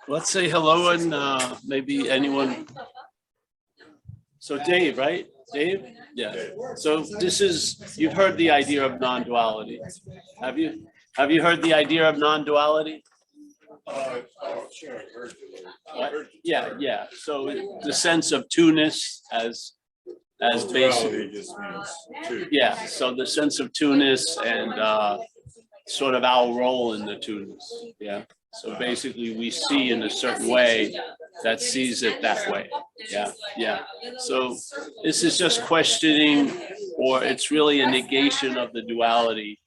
Let's say hello and maybe anyone. So Dave, right? Dave? Yeah. So this is, you've heard the idea of non-duality. Have you? Have you heard the idea of non-duality? Sure. Yeah, yeah. So the sense of two-ness as basically. Just means two. Yeah, so the sense of two-ness and sort of our role in the two-ness. Yeah. So basically we see in a certain way that sees it that way. Yeah, yeah. So this is just questioning, or it's really a negation of the duality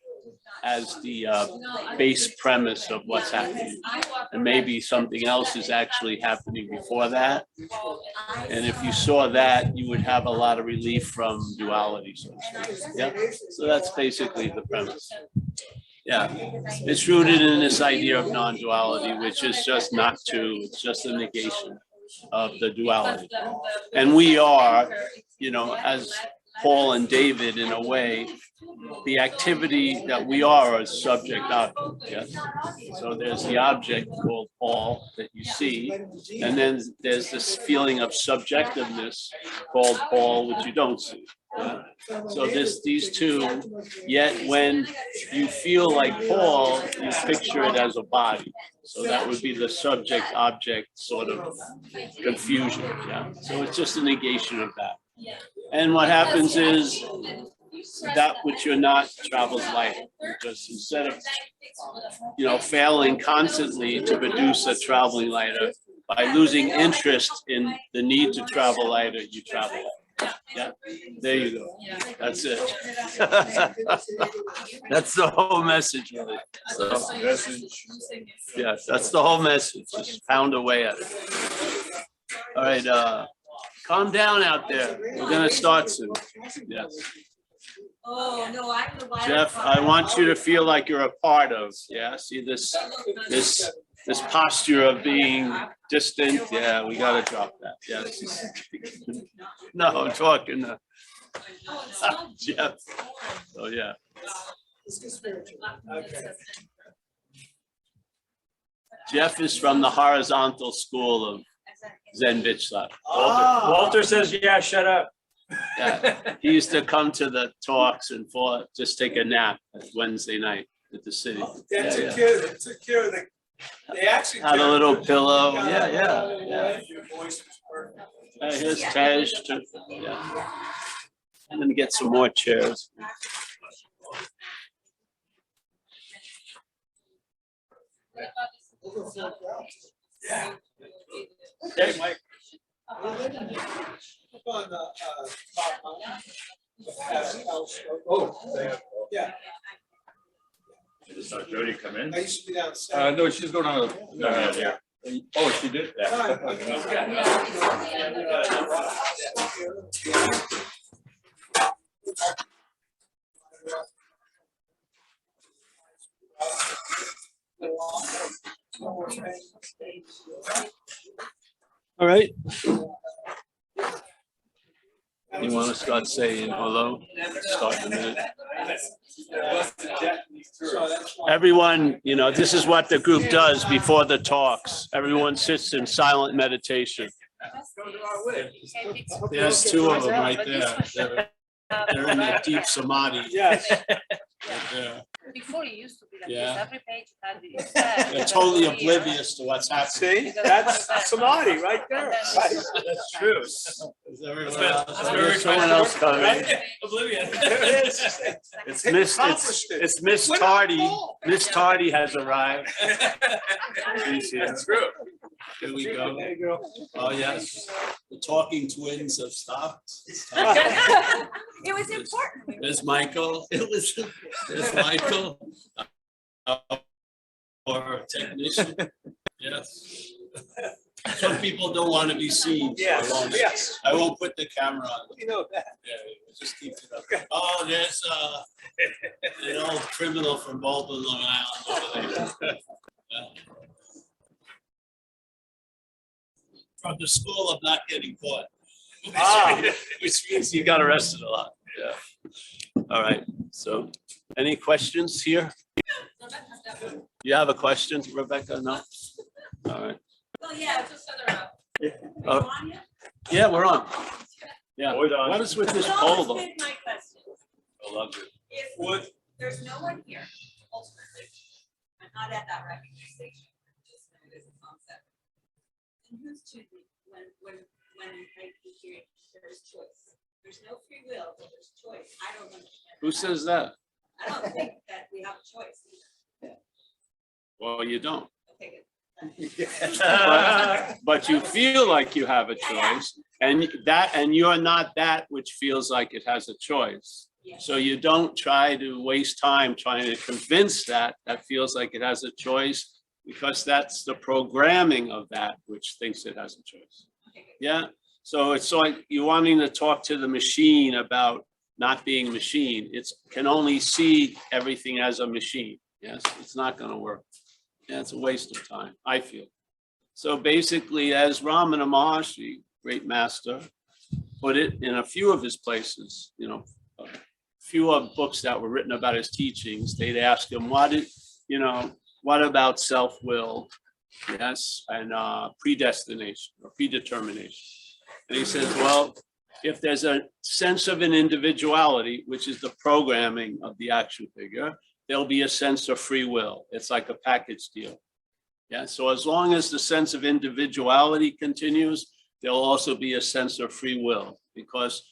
as the base premise of what's happening. And maybe something else is actually happening before that. And if you saw that, you would have a lot of relief from duality, so to speak. Yeah. So that's basically the premise. Yeah, it's rooted in this idea of non-duality, which is just not two, it's just a negation of the duality. And we are, you know, as Paul and David, in a way, the activity that we are is subject object. Yes. So there's the object called Paul that you see, and then there's this feeling of subjectiveness called Paul, which you don't see. Yeah. So these two, yet when you feel like Paul, you picture it as a body. So that would be the subject object sort of confusion. Yeah. So it's just a negation of that. And what happens is that which you're not travels lighter. Just instead of, you know, failing constantly to produce a traveling lighter, by losing interest in the need to travel lighter, you travel lighter. Yeah, there you go. That's it. That's the whole message, really. So, yes, that's the whole message. Just pound away at it. All right, calm down out there. We're gonna start soon. Yes. Oh, no, I know why. Jeff, I want you to feel like you're a part of. Yeah, see this posture of being distant. Yeah, we gotta drop that. Yes. No, I'm talking to Jeff. Oh yeah. Jeff is from the horizontal school of Zen Vichla. Walter says, yeah, shut up. Yeah, he used to come to the talks and just take a nap Wednesday night at the city. They took care of the. They actually had a little pillow. Yeah. Your voice was perfect. Here's Tej. Yeah. I'm gonna get some more chairs. Yeah. Okay, Mike. Yeah. Did Jody come in? I used to be downstairs. No, she's going on. Yeah. Oh, she did? Yeah. All right. You want to start saying hello? Start in a minute. Everyone, you know, this is what the group does before the talks. Everyone sits in silent meditation. There's two of them right there. They're in a deep samadhi. Yes. Right. Before it used to be like Yeah. this, every page had this. They're totally oblivious to what's happening. See, that's samadhi right there. That's true. There's someone else coming. Oblivion. It's Miss Tardy. Miss Tardy has arrived. She's here. That's true. Here we go. There you go. Oh, yes. The talking twins have stopped. It was important. There's Michael. There's Michael. Our technician. Yes. Some people don't want to be seen. Yes. I won't put the camera on. You know that. Yeah, just keep it up. Oh, there's an old criminal from Baldwin, Long Island over there. From the school of not getting caught. Which means you got arrested a lot. Yeah. All right. So any questions here? You have a question, Rebecca? No? All right. Well, yeah, just set her up. Uh, Are you on yet? Yeah, we're on. Yeah. Hold on. What is with this Don't poll though? skip my question. I love it. If Would, there's no one here, ultimately, I'm not at that recognition, just know it is a concept. And who's choosing when I hear there's choice? There's no free will, but there's choice. I don't understand. Who says that? I don't think that we have a choice either. Well, you don't. Okay, good. But you feel like you have a choice, and you're not that which feels like it has a choice. Yeah. So you don't try to waste time trying to convince that feels like it has a choice, because that's the programming of that which thinks it has a choice. Okay, good. Yeah. So it's like you wanting to talk to the machine about not being machine. It can only see everything as a machine. Yes, it's not going to work. Yeah, it's a waste of time, I feel. So basically, as Ramana Maharshi, great master, put it in a few of his places, you know, a few of books that were written about his teachings, they'd ask him, what about self-will? Yes, and predestination or predetermination. And he says, well, if there's a sense of an individuality, which is the programming of the action figure, there'll be a sense of free will. It's like a package deal. Yeah, so as long as the sense of individuality continues, there'll also be a sense of free will, because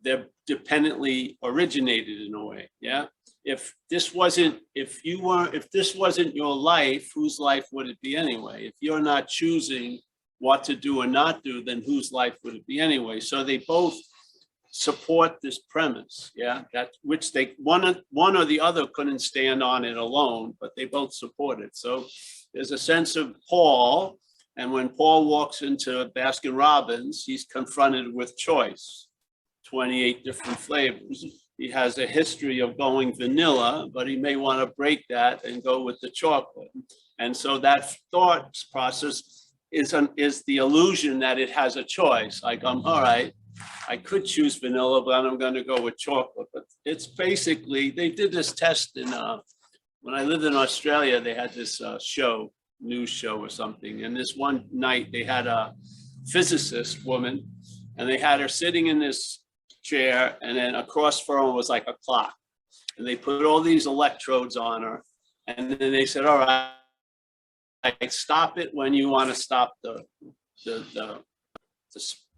they're dependently originated in a way. Yeah, if this wasn't your life, whose life would it be anyway? If you're not choosing what to do or not do, then whose life would it be anyway? So they both support this premise, yeah, that which they one or the other couldn't stand on it alone, but they both support it. So there's a sense of Paul, and when Paul walks into Baskin Robbins, he's confronted with choice, 28 different flavors. He has a history of going vanilla, but he may want to break that and go with the chocolate. And so that thought process is the illusion that it has a choice. Like, all right, I could choose vanilla, but I'm going to go with chocolate. But it's basically, they did this test in, when I lived in Australia, they had this news show or something. And this one night they had a physicist woman, and they had her sitting in this chair, and then across from her was like a clock. And they put all these electrodes on her. And then they said, all right, stop it when you want to stop the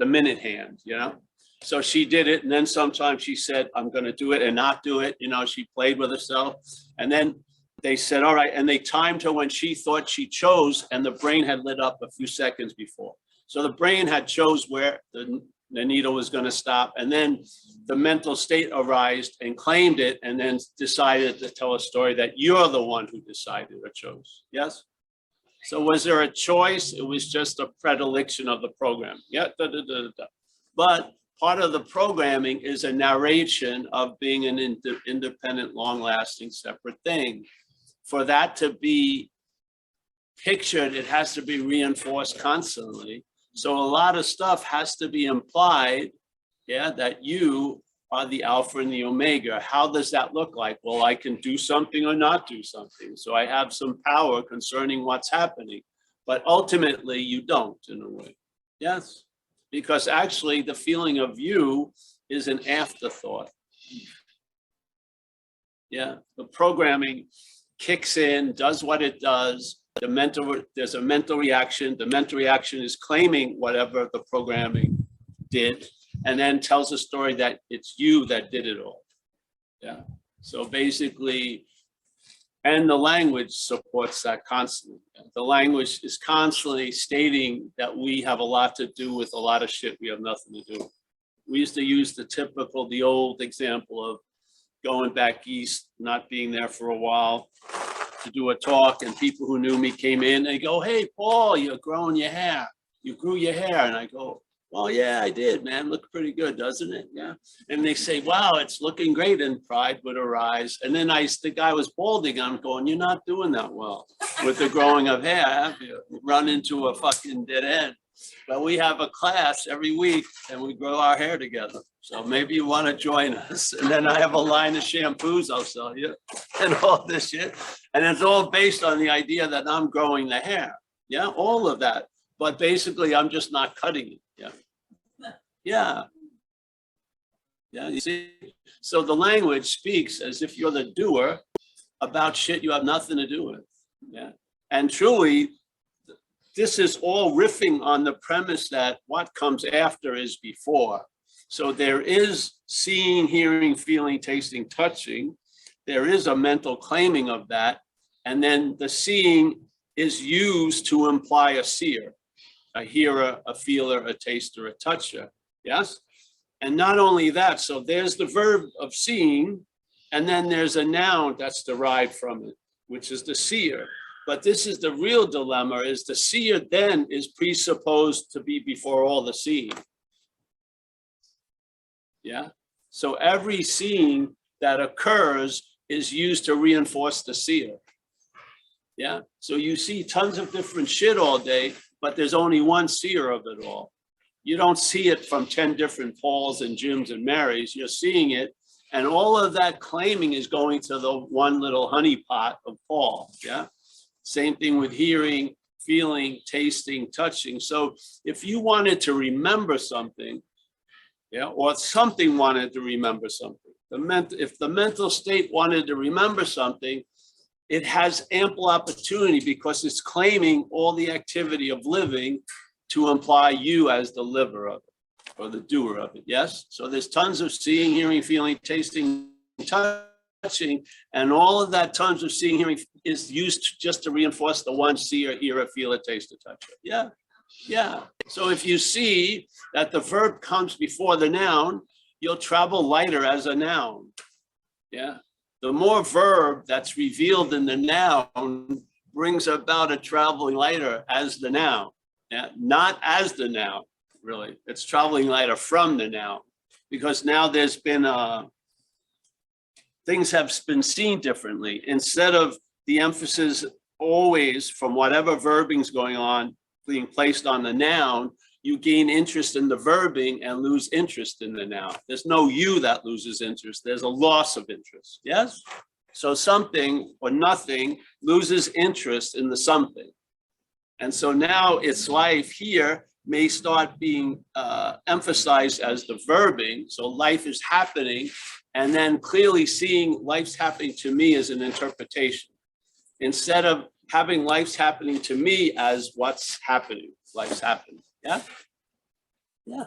minute hand, you know? So she did it. And then sometimes she said, I'm going to do it and not do it. You know, she played with herself. And then they said, all right. And they timed her when she thought she chose, and the brain had lit up a few seconds before. So the brain had chose where the needle was going to stop. And then the mental state arose and claimed it, and then decided to tell a story that you're the one who decided or chose. Yes? So was there a choice? It was just a predilection of the program. Yeah. But part of the programming is a narration of being an independent, long-lasting, separate thing. For that to be pictured, it has to be reinforced constantly. So a lot of stuff has to be implied, yeah, that you are the Alpha and the Omega. How does that look like? Well, I can do something or not do something. So I have some power concerning what's happening, but ultimately you don't, in a way. Yes, because actually the feeling of you is an afterthought. Yeah, the programming kicks in, does what it does. There's a mental reaction. The mental reaction is claiming whatever the programming did, and then tells a story that it's you that did it all. Yeah. So basically, and the language supports that constantly. The language is constantly stating that we have a lot to do with a lot of shit we have nothing to do. We used to use the old example of going back east, not being there for a while to do a talk, and people who knew me came in, they go, hey, Paul, you're growing your hair. You grew your hair. And I go, well, yeah, I did, man. Look pretty good, doesn't it? Yeah. And they say, wow, it's looking great. And pride would arise. And then the guy was balding. I'm going, you're not doing that well with the growing of hair, have you? Run into a fucking dead end. But we have a class every week and we grow our hair together. So maybe you want to join us. And then I have a line of shampoos I'll sell you and all this shit. And it's all based on the idea that I'm growing the hair. Yeah, all of that. but basically I'm just not cutting it. Yeah. Yeah. Yeah, you see, so the language speaks as if you're the doer about shit you have nothing to do with. Yeah. And truly, this is all riffing on the premise that what comes after is before. So there is seeing, hearing, feeling, tasting, touching. There is a mental claiming of that. And then the seeing is used to imply a seer, a hearer, a feeler, a taster, a toucher. Yes? And not only that, so there's the verb of seeing, and then there's a noun that's derived from it, which is the seer. But this is the real dilemma, is the seer then is presupposed to be before all the seeing. Yeah. So every seeing that occurs is used to reinforce the seer. Yeah. So you see tons of different shit all day, but there's only one seer of it all. You don't see it from 10 different Pauls and Jims and Marys. You're seeing it, and all of that claiming is going to the one little honeypot of Paul. Yeah. Same thing with hearing, feeling, tasting, touching. So if you wanted to remember something, yeah, or something wanted to remember something, if the mental state wanted to remember something, it has ample opportunity because it's claiming all the activity of living to imply you as the liver of it or the doer of it. Yes. So there's tons of seeing, hearing, feeling, tasting, touching, and all of that tons of seeing, hearing is used just to reinforce the one seer, hearer, feeler, taster, toucher. Yeah. Yeah. So if you see that the verb comes before the noun, you'll travel lighter as a noun. Yeah. The more verb that's revealed in the noun brings about a traveling lighter as the noun. Yeah, not as the noun, really. It's traveling lighter from the noun, because now there's been things have been seen differently. Instead of the emphasis always from whatever verbing's going on being placed on the noun, you gain interest in the verbing and lose interest in the noun. There's no you that loses interest. There's a loss of interest. Yes. So something or nothing loses interest in the something. And so now its life here may start being emphasized as the verbing. So life is happening, and then clearly seeing life's happening to me as an interpretation, instead of having life's happening to me as what's happening. Life's happening. Yeah. Yeah.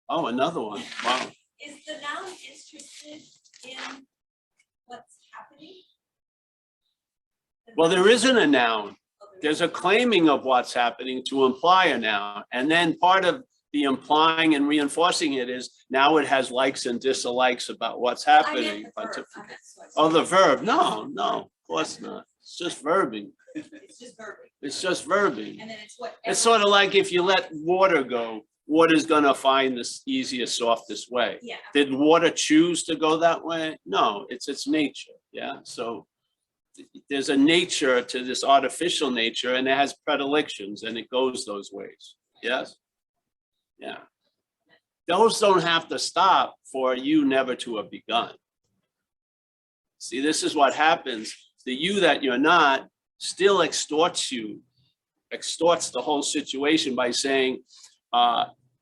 Oh, another one. Wow. Is the noun interested in what's happening? Well, there isn't a noun. There's a claiming of what's happening to imply a noun. And then part of the implying and reinforcing it is now it has likes and dislikes about what's happening. Oh, the verb. No, of course not. It's just verbing. It's just verbing. It's just verbing. And then it's what? It's sort of like if you let water go, water's going to find the easiest, softest way. Yeah. Did water choose to go that way? No, it's its nature. Yeah. So there's a nature to this artificial nature, and it has predilections, and it goes those ways. Yes. Yeah. Those don't have to stop for you never to have begun. See, this is what happens. The you that you're not still extorts you, extorts the whole situation by saying,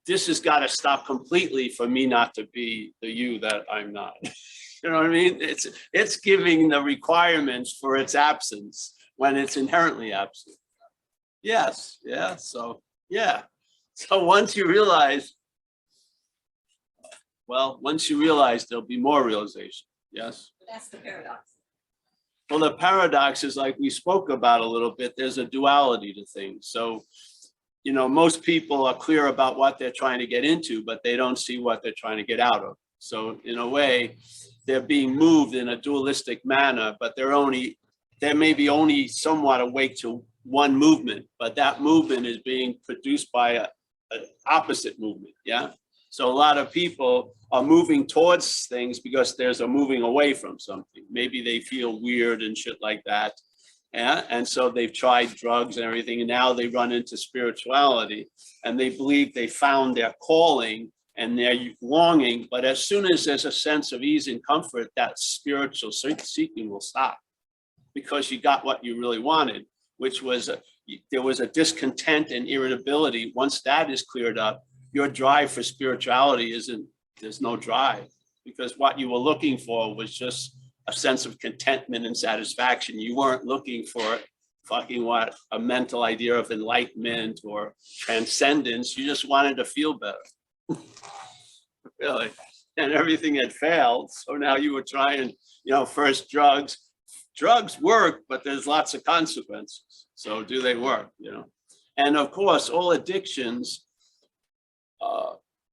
this has got to stop completely for me not to be the you that I'm not. You know what I mean? It's giving the requirements for its absence when it's inherently absent. Yes. Yeah. So, yeah. So once you realize, there'll be more realization. Yes. That's the paradox. Well, the paradox is like we spoke about a little bit, there's a duality to things. So, you know, most people are clear about what they're trying to get into, but they don't see what they're trying to get out of. So in a way, they're being moved in a dualistic manner, but they're maybe only somewhat awake to one movement, but that movement is being produced by an opposite movement. Yeah. So a lot of people are moving towards things because there's a moving away from something. Maybe they feel weird and shit like that. Yeah. And so they've tried drugs and everything, and now they run into spirituality and they believe they found their calling and their longing. But as soon as there's a sense of ease and comfort, that spiritual seeking will stop, because you got what you really wanted, which was there was a discontent and irritability. Once that is cleared up, your drive for spirituality there's no drive, because what you were looking for was just a sense of contentment and satisfaction. You weren't looking for a mental idea of enlightenment or transcendence. You just wanted to feel better. Really. And everything had failed. So now you were trying, first drugs. Drugs work, but there's lots of consequences. So do they work, And of course, all addictions,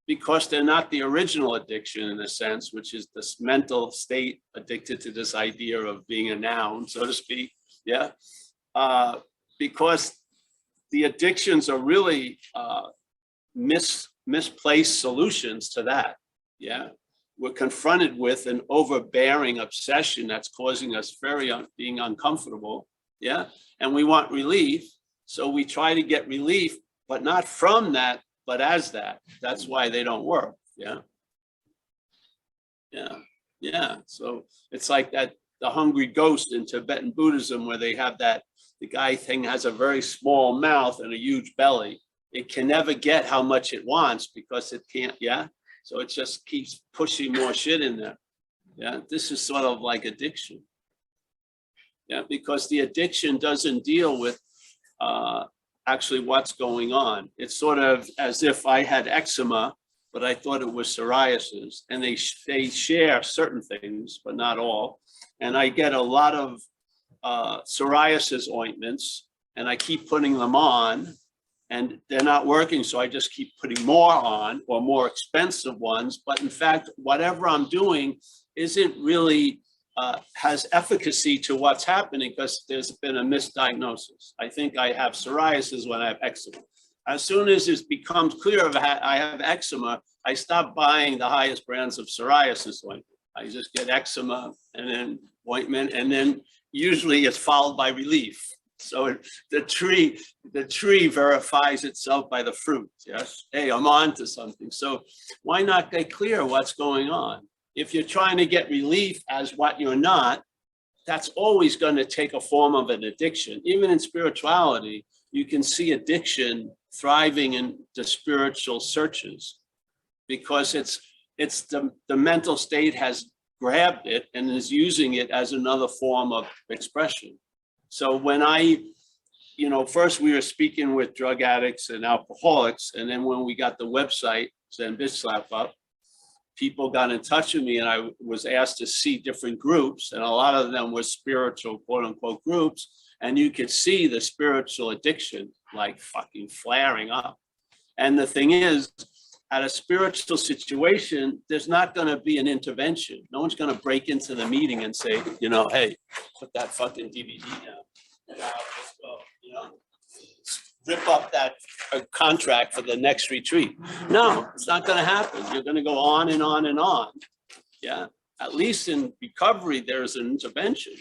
because they're not the original addiction in a sense, which is this mental state addicted to this idea of being a noun, so to speak. Yeah. Because the addictions are really misplaced solutions to that. Yeah. We're confronted with an overbearing obsession that's causing us being uncomfortable. Yeah. And we want relief. So we try to get relief, but not from that, but as that. That's why they don't work. Yeah. Yeah. Yeah. So it's like that, the hungry ghost in Tibetan Buddhism, where they have that, the guy thing has a very small mouth and a huge belly. It can never get how much it wants because it can't. Yeah. So it just keeps pushing more shit in there. Yeah. This is sort of like addiction. Yeah. Because the addiction doesn't deal with actually what's going on. It's sort of as if I had eczema, but I thought it was psoriasis, and they share certain things, but not all. And I get a lot of psoriasis ointments, and I keep putting them on, and they're not working. So I just keep putting more on, or more expensive ones. But in fact, whatever I'm doing isn't really has efficacy to what's happening, because there's been a misdiagnosis. I think I have psoriasis when I have eczema. As soon as it becomes clear that I have eczema, I stop buying the highest brands of psoriasis ointment. I just get eczema and then ointment, and then usually it's followed by relief. So the tree verifies itself by the fruit. Yes, hey, I'm on to something. So why not get clear what's going on? If you're trying to get relief as what you're not, that's always going to take a form of an addiction. Even in spirituality, you can see addiction thriving in the spiritual searches, because it's the mental state has grabbed it and is using it as another form of expression. So when first we were speaking with drug addicts and alcoholics, and then when we got the website, Zen Bitch Slap Up, people got in touch with me, and I was asked to see different groups, and a lot of them were spiritual, quote unquote, groups. And you could see the spiritual addiction like fucking flaring up. And the thing is, at a spiritual situation, there's not going to be an intervention. No one's going to break into the meeting and say, hey, put that fucking DVD down. Let's go, rip up that contract for the next retreat. No, it's not going to happen. You're going to go on and on and on. Yeah. At least in recovery, there's an intervention.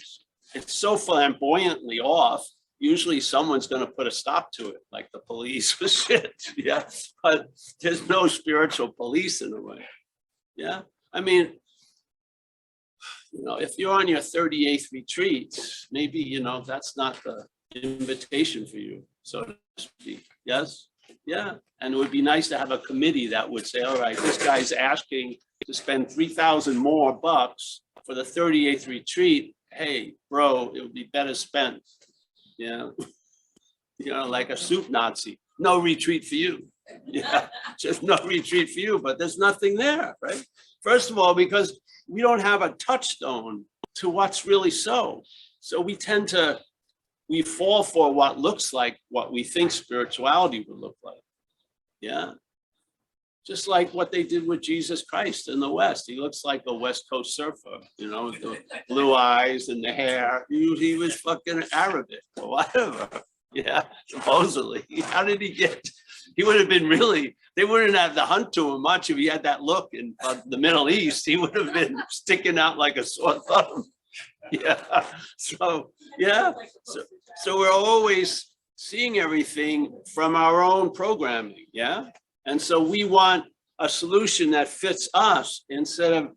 It's so flamboyantly off. Usually someone's going to put a stop to it, like the police or shit. Yeah. But there's no spiritual police in a way. Yeah. I mean, if you're on your 38th retreat, maybe, that's not the invitation for you, so to speak. Yes. Yeah. And it would be nice to have a committee that would say, all right, this guy's asking to spend $3,000 more bucks for the 38th retreat. Hey, bro, it would be better spent. Yeah. Like a soup Nazi. No retreat for you. Yeah. Just no retreat for you, but there's nothing there, right? First of all, because we don't have a touchstone to what's really so. So we fall for what looks like what we think spirituality would look like. Yeah. Just like what they did with Jesus Christ in the West. He looks like a West Coast surfer, with the blue eyes and the hair. He was fucking Arabic or whatever. Yeah, supposedly. How did he get? He would have been they wouldn't have to hunt to him much if he had that look in the Middle East. He would have been sticking out like a sore thumb. Yeah. So, yeah. So we're always seeing everything from our own programming. Yeah. And so we want a solution that fits us instead of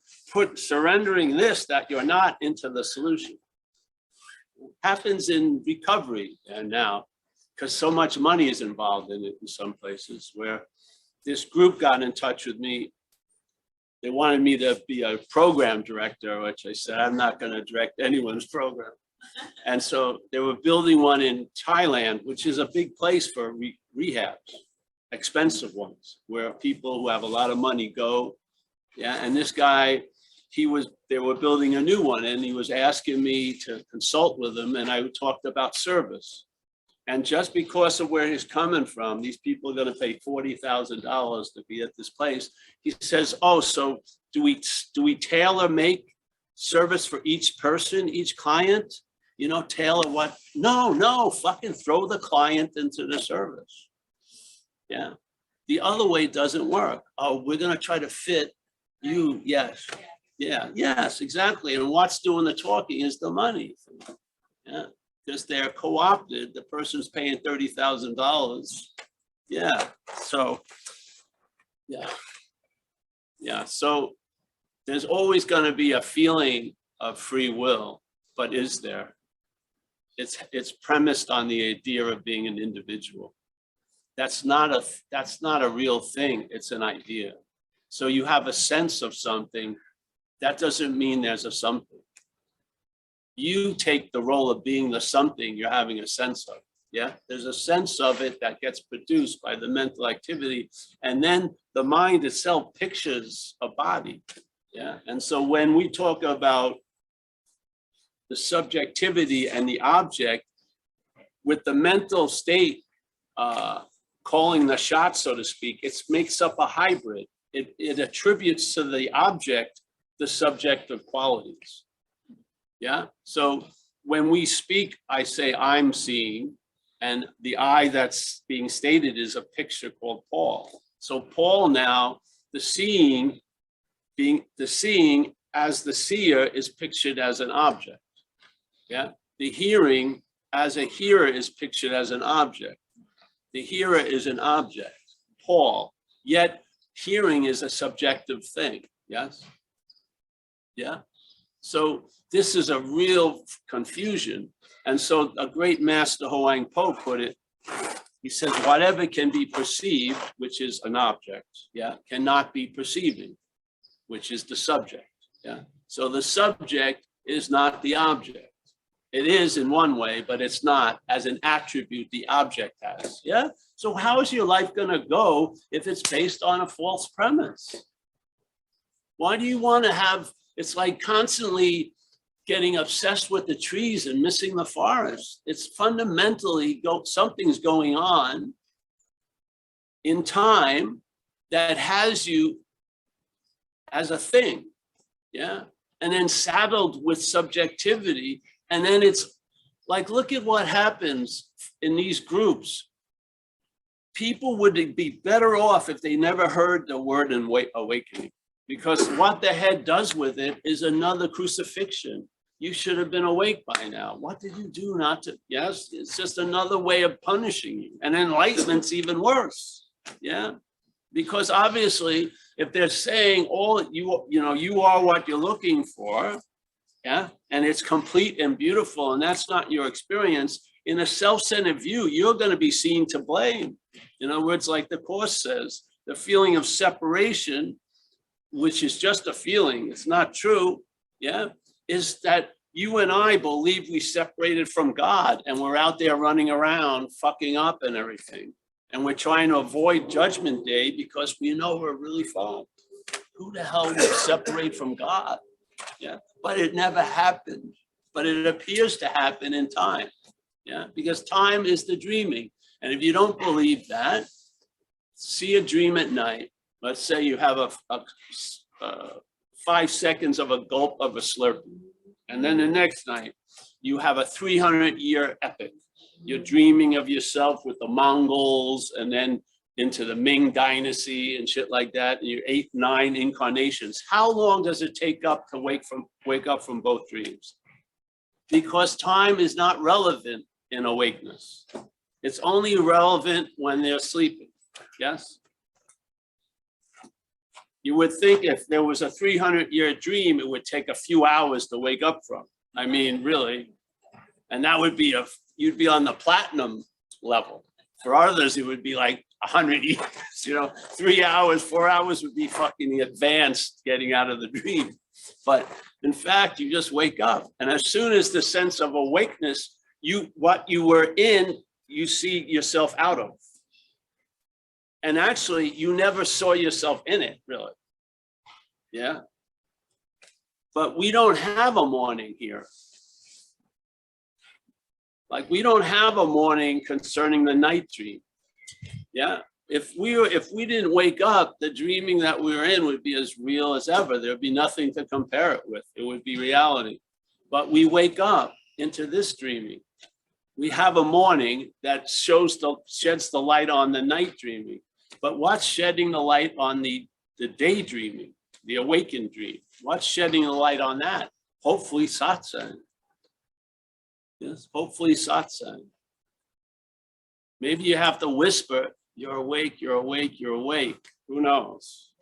surrendering this that you're not into the solution. Happens in recovery and now, because so much money is involved in it in some places, where this group got in touch with me. They wanted me to be a program director, which I said, I'm not going to direct anyone's program. And so they were building one in Thailand, which is a big place for rehabs, expensive ones, where people who have a lot of money go. Yeah, and this guy, they were building a new one, and he was asking me to consult with him, and I talked about service. And just because of where he's coming from, these people are going to pay $40,000 to be at this place. He says, oh, so do we tailor make service for each person, each client? You know, tailor what? No, fucking throw the client into the service. Yeah. The other way doesn't work. Oh, we're going to try to fit you. Yes. Yeah. Yes, exactly. And what's doing the talking is the money. Yeah. Because they're co-opted, the person's paying $30,000. Yeah, so, yeah. So there's always going to be a feeling of free will, but is there? It's premised on the idea of being an individual. That's not a real thing. It's an idea. So you have a sense of something. That doesn't mean there's a something. You take the role of being the something you're having a sense of. Yeah, there's a sense of it that gets produced by the mental activity, and then the mind itself pictures a body. Yeah, and so when we talk about the subjectivity and the object, with the mental state calling the shot, so to speak, it makes up a hybrid. It attributes to the object the subjective qualities. Yeah, so when we speak, I say I'm seeing, and the I that's being stated is a picture called Paul. So Paul now, the seeing as the seer is pictured as an object. Yeah, the hearing as a hearer is pictured as an object. The hearer is an object, Paul, yet hearing is a subjective thing. Yes. Yeah. So this is a real confusion. And so a great master Hoang Po put it, he says, whatever can be perceived, which is an object, yeah, cannot be perceiving, which is the subject. Yeah. So the subject is not the object. It is in one way, but it's not as an attribute the object has. Yeah. So how is your life going to go if it's based on a false premise? Why do you want to have, it's like constantly getting obsessed with the trees and missing the forest. It's fundamentally something's going on in time that has you as a thing, yeah? And then saddled with subjectivity. And then it's like, look at what happens in these groups. People would be better off if they never heard the word awakening, because what the head does with it is another crucifixion. You should have been awake by now. What did you do not to? Yes, it's just another way of punishing you. And enlightenment's even worse. Yeah, because obviously, if they're saying you are what you're looking for, yeah, and it's complete and beautiful, and that's not your experience, in a self-centered view, you're going to be seen to blame. In other words, like the Course says, the feeling of separation, which is just a feeling, it's not true, yeah, is that you and I believe we separated from God, and we're out there running around fucking up and everything. And we're trying to avoid Judgment Day because we know we're really far. Who the hell would separate from God? Yeah, but it never happened. But it appears to happen in time. Yeah, because time is the dreaming. And if you don't believe that, see a dream at night. Let's say you have a 5 seconds of a gulp of a slurp. And then the next night, you have a 300-year epic. You're dreaming of yourself with the Mongols and then into the Ming Dynasty and shit like that. And you're 8, 9 incarnations. How long does it take up to wake up from both dreams? Because time is not relevant in awakeness. It's only relevant when they're sleeping. Yes? You would think if there was a 300-year dream, it would take a few hours to wake up from. I mean, really. And that would be you'd be on the platinum level. For others, it would be like 100 years, 3 hours, 4 hours would be fucking advanced getting out of the dream. But in fact, you just wake up. And as soon as the sense of awakeness, what you were in, you see yourself out of. And actually, you never saw yourself in it, really. Yeah. But we don't have a morning here. Like we don't have a morning concerning the night dream. Yeah. If we didn't wake up, the dreaming that we were in would be as real as ever. There'd be nothing to compare it with. It would be reality. But we wake up into this dreaming. We have a morning that sheds the light on the night dreaming. But what's shedding the light on the daydreaming, the awakened dream? What's shedding the light on that? Hopefully satsang. Yes, hopefully satsang. Maybe you have to whisper, you're awake, you're awake, you're awake. Who knows?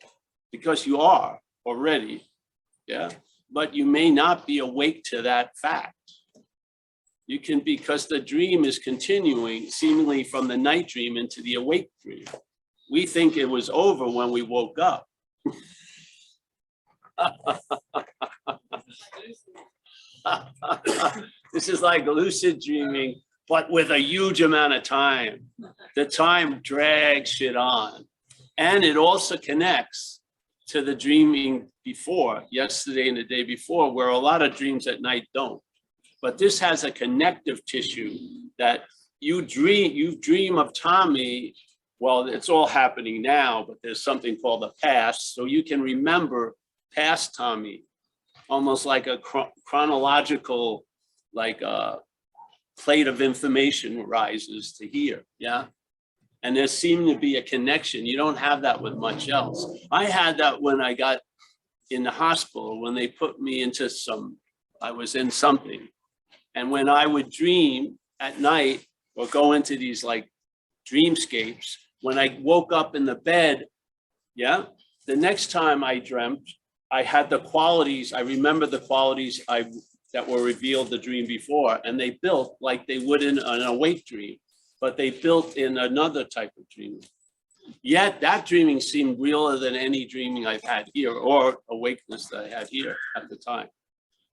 Because you are already, yeah? But you may not be awake to that fact. You can, because the dream is continuing seemingly from the night dream into the awake dream. We think it was over when we woke up. This is like lucid dreaming, but with a huge amount of time. The time drags shit on. And it also connects to the dreaming before, yesterday and the day before, where a lot of dreams at night don't. But this has a connective tissue that you dream of Tommy. Well, it's all happening now, but there's something called the past. So you can remember past Tommy, almost like a chronological, like a plate of information rises to here, yeah? And there seemed to be a connection. You don't have that with much else. I had that when I got in the hospital, when they put me into I was in something. And when I would dream at night or go into these like dreamscapes, when I woke up in the bed, yeah, the next time I dreamt, I had the qualities, I remember the qualities that were revealed the dream before, and they built like they would in an awake dream, but they built in another type of dreaming. Yet that dreaming seemed realer than any dreaming I've had here or awakeness that I had here at the time.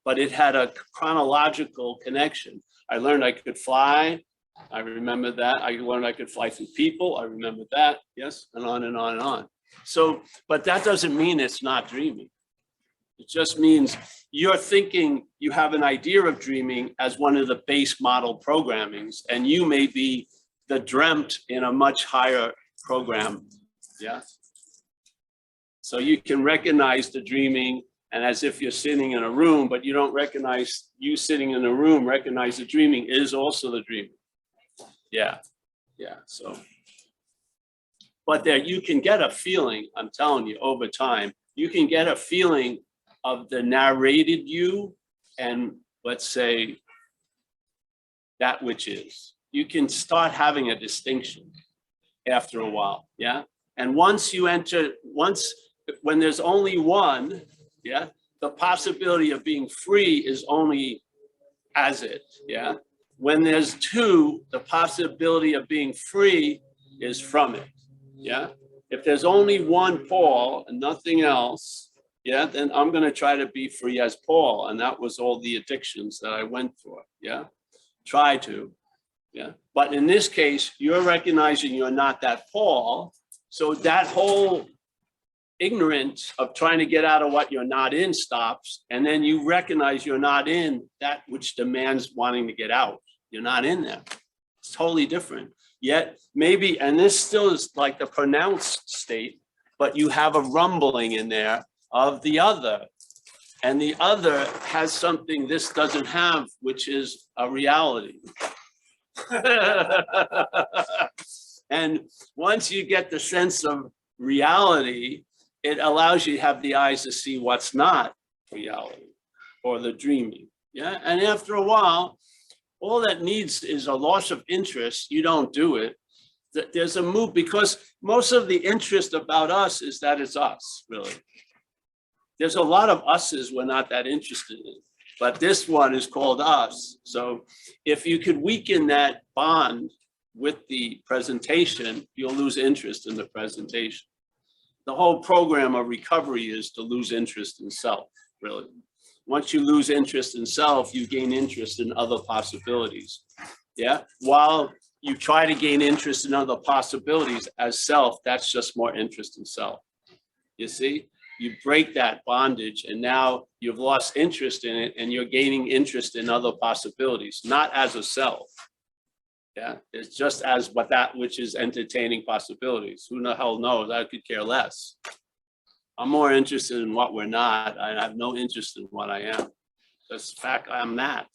But it had a chronological connection. I learned I could fly. I remember that. I learned I could fly through people. I remember that. Yes, and on and on and on. So, but that doesn't mean it's not dreaming. It just means you're thinking you have an idea of dreaming as one of the base model programmings, and you may be the dreamt in a much higher program. Yeah. So you can recognize the dreaming and as if you're sitting in a room, but you don't recognize you sitting in a room, recognize the dreaming is also the dreaming. Yeah. Yeah. So, but there you can get a feeling, I'm telling you, over time, you can get a feeling of the narrated you and let's say that which is. You can start having a distinction after a while, yeah? And once you enter, when there's only one, yeah, the possibility of being free is only as it, yeah? When there's two, the possibility of being free is from it, yeah? If there's only one Paul and nothing else, yeah, then I'm gonna try to be free as Paul. And that was all the addictions that I went for, yeah? Try to, yeah? But in this case, you're recognizing you're not that Paul. So that whole ignorance of trying to get out of what you're not in stops. And then you recognize you're not in that which demands wanting to get out. You're not in there. It's totally different. Yet maybe, and this still is like the pronounced state, but you have a rumbling in there of the other. And the other has something this doesn't have, which is a reality. And once you get the sense of reality, it allows you to have the eyes to see what's not reality or the dreaming. Yeah. And after a while, all that needs is a loss of interest. You don't do it. There's a move because most of the interest about us is that it's us, really. There's a lot of us's we're not that interested in, but this one is called us. So if you could weaken that bond with the presentation, you'll lose interest in the presentation. The whole program of recovery is to lose interest in self, really. Once you lose interest in self, you gain interest in other possibilities. Yeah, while you try to gain interest in other possibilities as self, that's just more interest in self. You see, you break that bondage and now you've lost interest in it and you're gaining interest in other possibilities, not as a self. Yeah, it's just as what that which is entertaining possibilities. Who the hell knows? I could care less. I'm more interested in what we're not. I have no interest in what I am. That's the fact I'm that.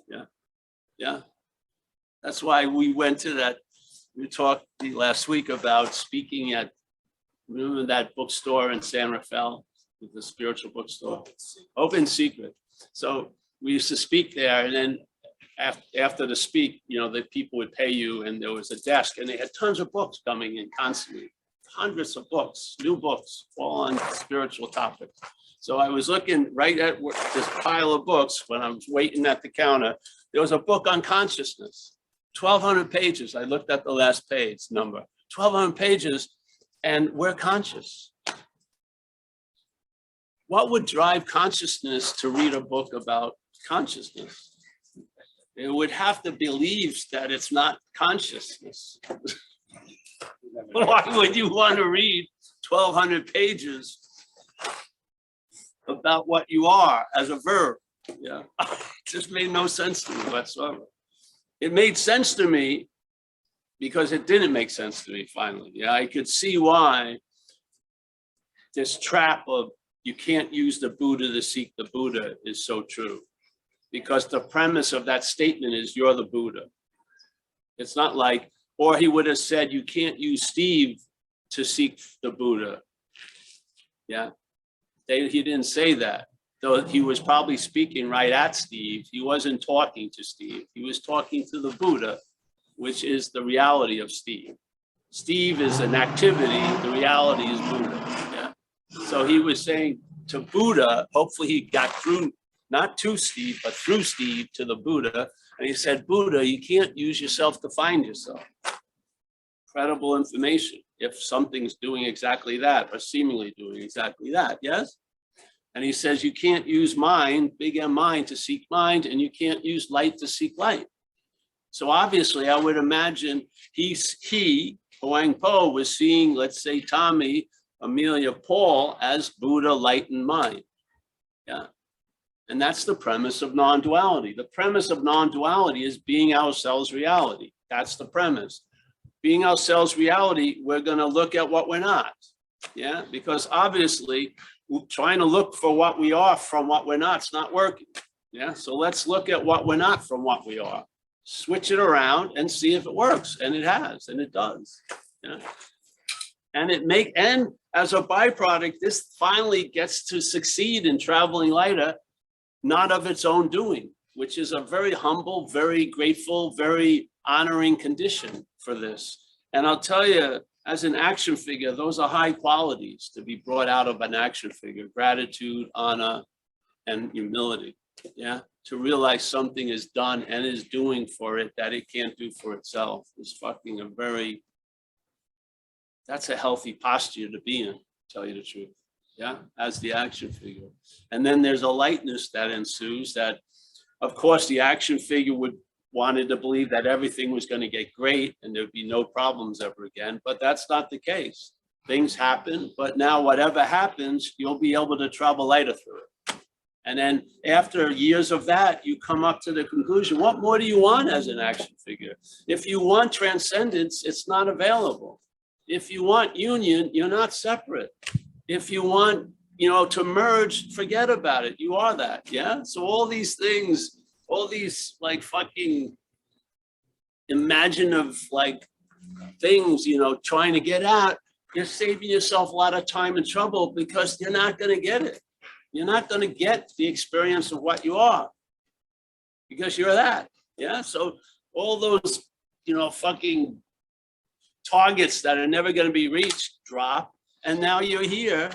Yeah, yeah. That's why we went to that. We talked last week about speaking at, remember that bookstore in San Rafael, the spiritual bookstore, Open Secret. So we used to speak there, and then after the speak, you know, the people would pay you, and there was a desk, and they had tons of books coming in constantly, hundreds of books, new books, all on spiritual topics. So I was looking right at this pile of books when I was waiting at the counter. There was a book on consciousness, 1,200 pages. I looked at the last page number, 1,200 pages, and we're conscious. What would drive consciousness to read a book about consciousness? It would have to believe that it's not consciousness. Why would you want to read 1,200 pages about what you are as a verb? Yeah, it just made no sense to me whatsoever. It made sense to me because it didn't make sense to me finally. Yeah, I could see why this trap of you can't use the Buddha to seek the Buddha is so true. Because the premise of that statement is you're the Buddha. It's not like, or he would have said you can't use Steve to seek the Buddha. Yeah, he didn't say that. Though he was probably speaking right at Steve. He wasn't talking to Steve. He was talking to the Buddha, which is the reality of Steve. Steve is an activity, the reality is Buddha. Yeah. So he was saying to Buddha, hopefully he got through, not to Steve, but through Steve to the Buddha. And he said, Buddha, you can't use yourself to find yourself. Credible information if something's doing exactly that or seemingly doing exactly that, yes? And he says, you can't use mind, big M mind, to seek mind, and you can't use light to seek light. So obviously I would imagine Huang Po was seeing, let's say, Tommy, Amelia, Paul as Buddha, light and mind. Yeah. And that's the premise of non-duality. The premise of non-duality is being ourselves reality. That's the premise. Being ourselves reality, we're going to look at what we're not. Yeah, because obviously trying to look for what we are from what we're not, it's not working. Yeah, so let's look at what we're not from what we are. Switch it around and see if it works. And it has, and it does. Yeah. And as a byproduct, this finally gets to succeed in traveling lighter, not of its own doing, which is a very humble, very grateful, very honoring condition for this. And I'll tell you, as an action figure, those are high qualities to be brought out of an action figure: gratitude, honor, and humility. Yeah, to realize something is done and is doing for it that it can't do for itself is fucking that's a healthy posture to be in, to tell you the truth. Yeah, as the action figure. And then there's a lightness that ensues that, of course, the action figure wanted to believe that everything was going to get great and there'd be no problems ever again, but that's not the case. Things happen, but now whatever happens, you'll be able to travel lighter through it. And then after years of that, you come up to the conclusion, what more do you want as an action figure? If you want transcendence, it's not available. If you want union, you're not separate. If you want, to merge, forget about it. You are that, yeah? So all these things, all these like fucking imaginative like things, trying to get out, you're saving yourself a lot of time and trouble because you're not going to get it. You're not going to get the experience of what you are because you're that, yeah? So all those, fucking targets that are never going to be reached drop. And now you're here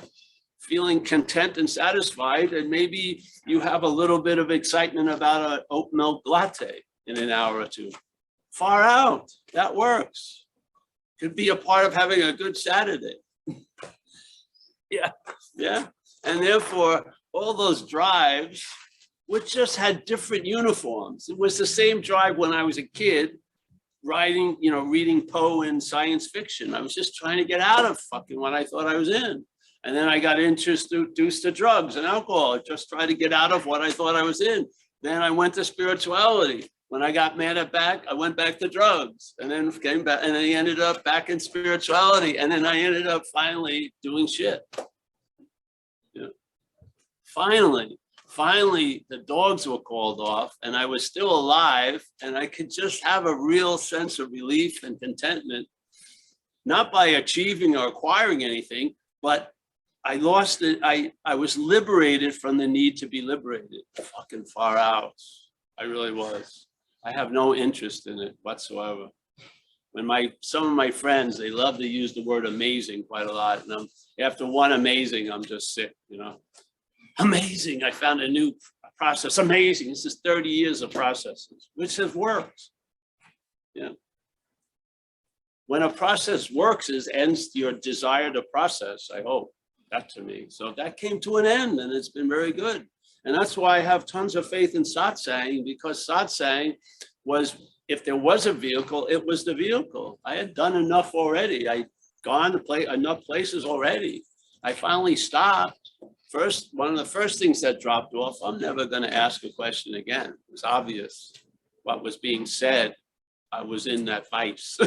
feeling content and satisfied. And maybe you have a little bit of excitement about an oat milk latte in an hour or two. Far out. That works. Could be a part of having a good Saturday. Yeah. And therefore, all those drives, which just had different uniforms. It was the same drive when I was a kid, writing, reading Poe and science fiction. I was just trying to get out of fucking what I thought I was in. And then I got introduced to drugs and alcohol, just try to get out of what I thought I was in. Then I went to spirituality. When I got mad at back, I went back to drugs and then came back and I ended up back in spirituality. And then I ended up finally doing shit. Finally, the dogs were called off and I was still alive and I could just have a real sense of relief and contentment, not by achieving or acquiring anything, but I lost it. I was liberated from the need to be liberated. Fucking far out. I really was. I have no interest in it whatsoever. When some of my friends, they love to use the word amazing quite a lot. And after one amazing, I'm just sick, Amazing, I found a new process. Amazing, this is 30 years of processes, which has worked. Yeah. When a process works, it ends your desire to process, I hope, that to me. So that came to an end and it's been very good. And that's why I have tons of faith in satsang, because satsang was, if there was a vehicle, it was the vehicle. I had done enough already. I'd gone to enough places already. I finally stopped. One of the first things that dropped off, I'm never going to ask a question again. It was obvious what was being said. I was in that vice.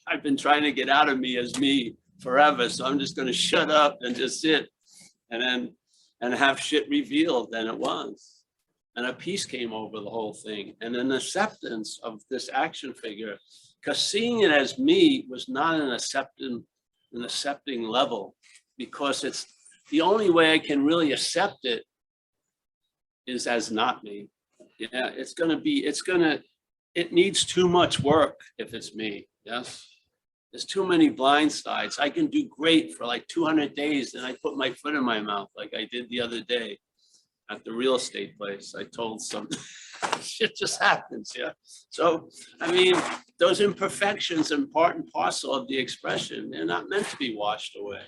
I've been trying to get out of me as me forever. So I'm just going to shut up and just sit and have shit revealed. And it was. And a peace came over the whole thing. And an acceptance of this action figure, because seeing it as me was not an accepting level, because it's the only way I can really accept it is as not me. Yeah, it needs too much work if it's me. Yes. There's too many blind sides. I can do great for like 200 days and I put my foot in my mouth like I did the other day at the real estate place. I told some shit just happens. Yeah. So, I mean, those imperfections are part and parcel of the expression. They're not meant to be washed away.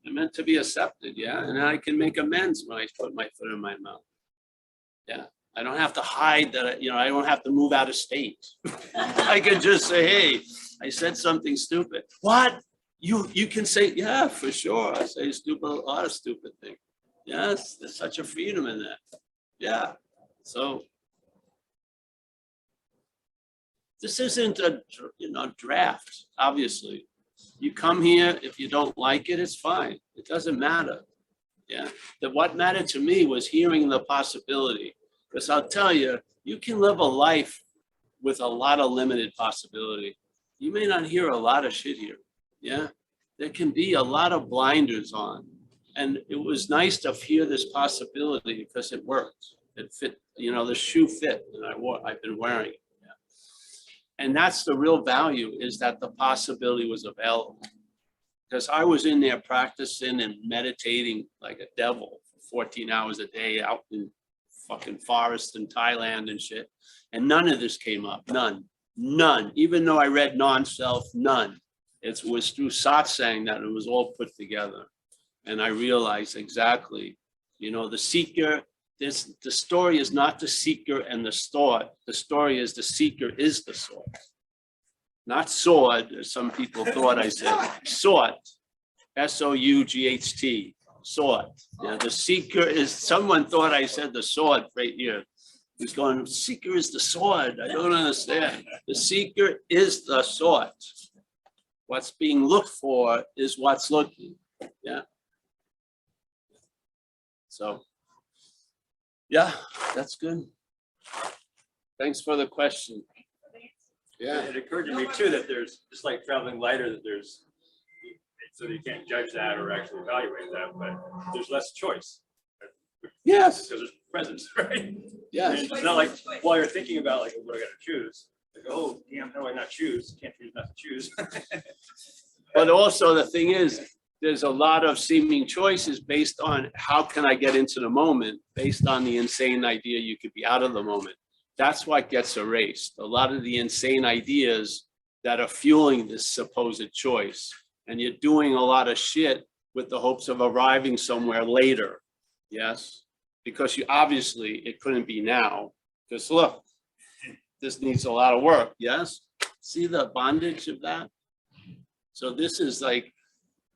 They're meant to be accepted, yeah? And I can make amends when I put my foot in my mouth. Yeah, I don't have to hide that, I don't have to move out of state. I can just say, hey, I said something stupid. What? You can say, yeah, for sure. I say a lot of stupid things. Yes, there's such a freedom in that. Yeah, so. This isn't a draft, obviously. You come here, if you don't like it, it's fine. It doesn't matter. Yeah. What mattered to me was hearing the possibility. Because I'll tell you, you can live a life with a lot of limited possibility. You may not hear a lot of shit here. Yeah. There can be a lot of blinders on. And it was nice to hear this possibility because it worked. It fit, the shoe fit and I've been wearing it. And that's the real value, is that the possibility was available. Because I was in there practicing and meditating like a devil for 14 hours a day out in fucking forest in Thailand and shit. And none of this came up, none. Even though I read non-self, none. It was through satsang that it was all put together. And I realized exactly, the seeker, the story is not the seeker and the sword. The story is the seeker is the sword. Not sword, as some people thought I said. Sword, S-O-U-G-H-T, sword. Yeah, the seeker is, someone thought I said the sword right here. He's going, seeker is the sword. I don't understand. The seeker is the sword. What's being looked for is what's looking. Yeah. So. Yeah, that's good. Thanks for the question. Yeah. It occurred to me too that there's, just like traveling lighter, that there's, so you can't judge that or actually evaluate that, but there's less choice. Yes. Because there's presence, right? Yes. And it's not like while you're thinking about like, what do I got to choose? Like, oh, damn, how do I not choose? Can't choose not to choose. But also the thing is, there's a lot of seeming choices based on how can I get into the moment, based on the insane idea you could be out of the moment. That's what gets erased. A lot of the insane ideas that are fueling this supposed choice. And you're doing a lot of shit with the hopes of arriving somewhere later. Yes, because you obviously, it couldn't be now. Because look, this needs a lot of work. Yes, see the bondage of that? So this is like,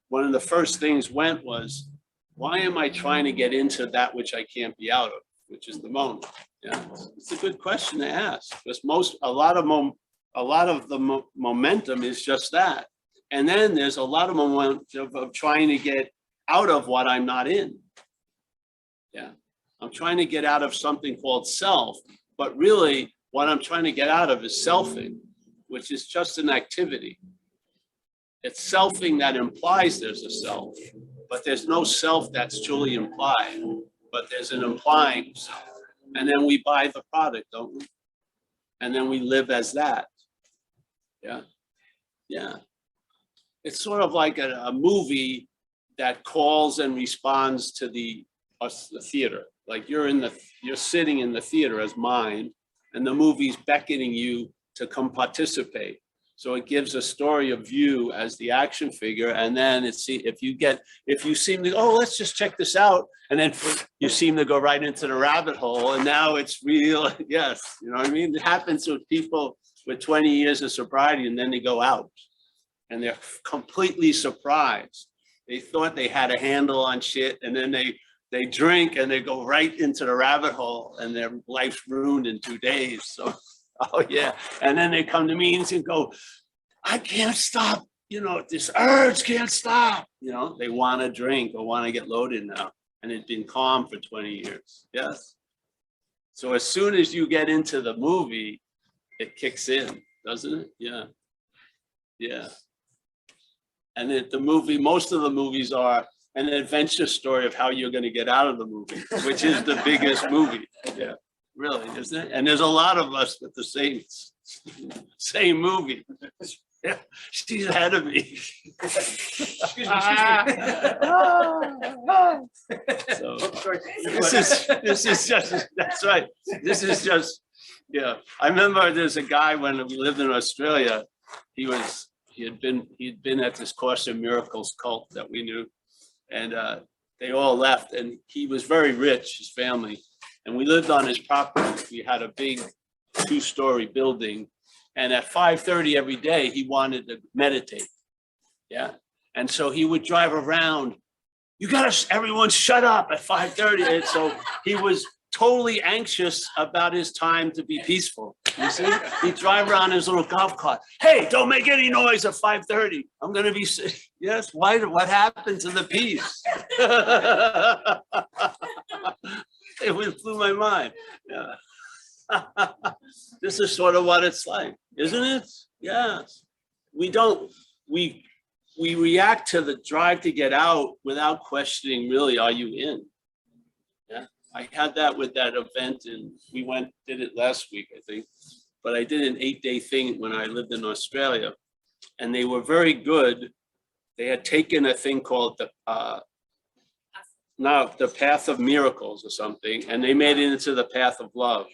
one of the first things was, why am I trying to get into that which I can't be out of, which is the moment? Yeah, it's a good question to ask, because a lot of the momentum is just that. And then there's a lot of momentum of trying to get out of what I'm not in. Yeah, I'm trying to get out of something called self, but really what I'm trying to get out of is selfing, which is just an activity. It's selfing that implies there's a self, but there's no self that's truly implied, but there's an implying self. And then we buy the product, don't we? And then we live as that. Yeah, yeah. It's sort of like a movie that calls and responds to the theater. Like you're sitting in the theater as mind, and the movie's beckoning you to come participate. So it gives a story of you as the action figure, and then if you seem to, oh, let's just check this out, and then you seem to go right into the rabbit hole, and now it's real. Yes, you know what I mean? It happens with people with 20 years of sobriety, and then they go out, and they're completely surprised. They thought they had a handle on shit, and then they drink and they go right into the rabbit hole, and their life's ruined in 2 days. So. Oh yeah, and then they come to me and go, I can't stop, you know, this urge can't stop. You know, they want to drink or want to get loaded now, and it's been calm for 20 years. Yes. So as soon as you get into the movie, it kicks in, doesn't it? Yeah, yeah. And the movie, most of the movies are an adventure story of how you're going to get out of the movie, which is the biggest movie. Yeah. Really, isn't it? And there's a lot of us with the same movie. Yeah, she's ahead of me. Excuse me. So this is just, that's right. This is just, yeah. I remember there's a guy when we lived in Australia. He'd been at this Course in Miracles cult that we knew, and they all left, and he was very rich, his family. And we lived on his property. We had a big 2-story building. And at 5:30 every day, he wanted to meditate. Yeah. And so he would drive around. You gotta, everyone shut up at 5:30. And so he was totally anxious about his time to be peaceful. You see, he'd drive around his little golf cart. Hey, don't make any noise at 5:30. I'm gonna be sick. Yes, why, what happened to the peace? It blew my mind. Yeah. This is sort of what it's like, isn't it? Yes. We react to the drive to get out without questioning, really, are you in? Yeah. I had that with that event, and we did it last week, I think, but I did an 8-day thing when I lived in Australia, and they were very good. They had taken a thing called the Path of Miracles or something, and they made it into the Path of Love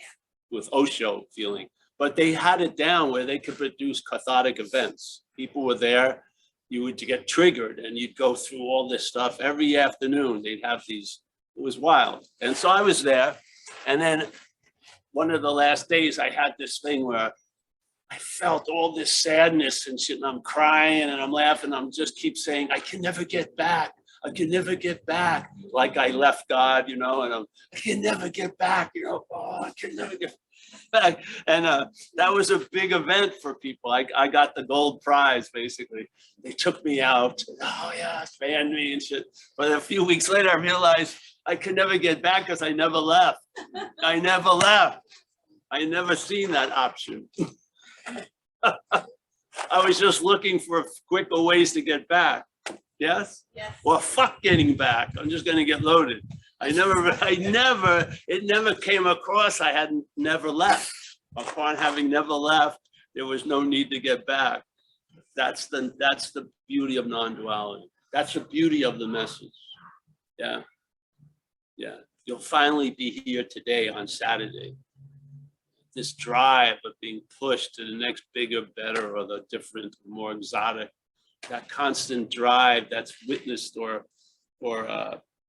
with Osho feeling. But they had it down where they could produce cathartic events. People were there, you would get triggered, and you'd go through all this stuff every afternoon. They'd have these, it was wild. And so I was there, and then one of the last days I had this thing where I felt all this sadness and shit, and I'm crying and I'm laughing. I'm just keep saying, I can never get back. I can never get back. Like I left God, you know, and I can never get back, you know, oh, I can never get back. And that was a big event for people. I got the gold prize, basically. They took me out. Oh yeah, fanned me and shit. But a few weeks later, I realized I could never get back because I never left. I never left. I never seen that option. I was just looking for quicker ways to get back. Yes? Yes. Well, fuck getting back. I'm just going to get loaded. It never came across. I had never left. Upon having never left, there was no need to get back. That's the beauty of non-duality. That's the beauty of the message. Yeah. Yeah. You'll finally be here today on Saturday. this drive of being pushed to the next bigger, better, or the different, more exotic. That constant drive that's witnessed or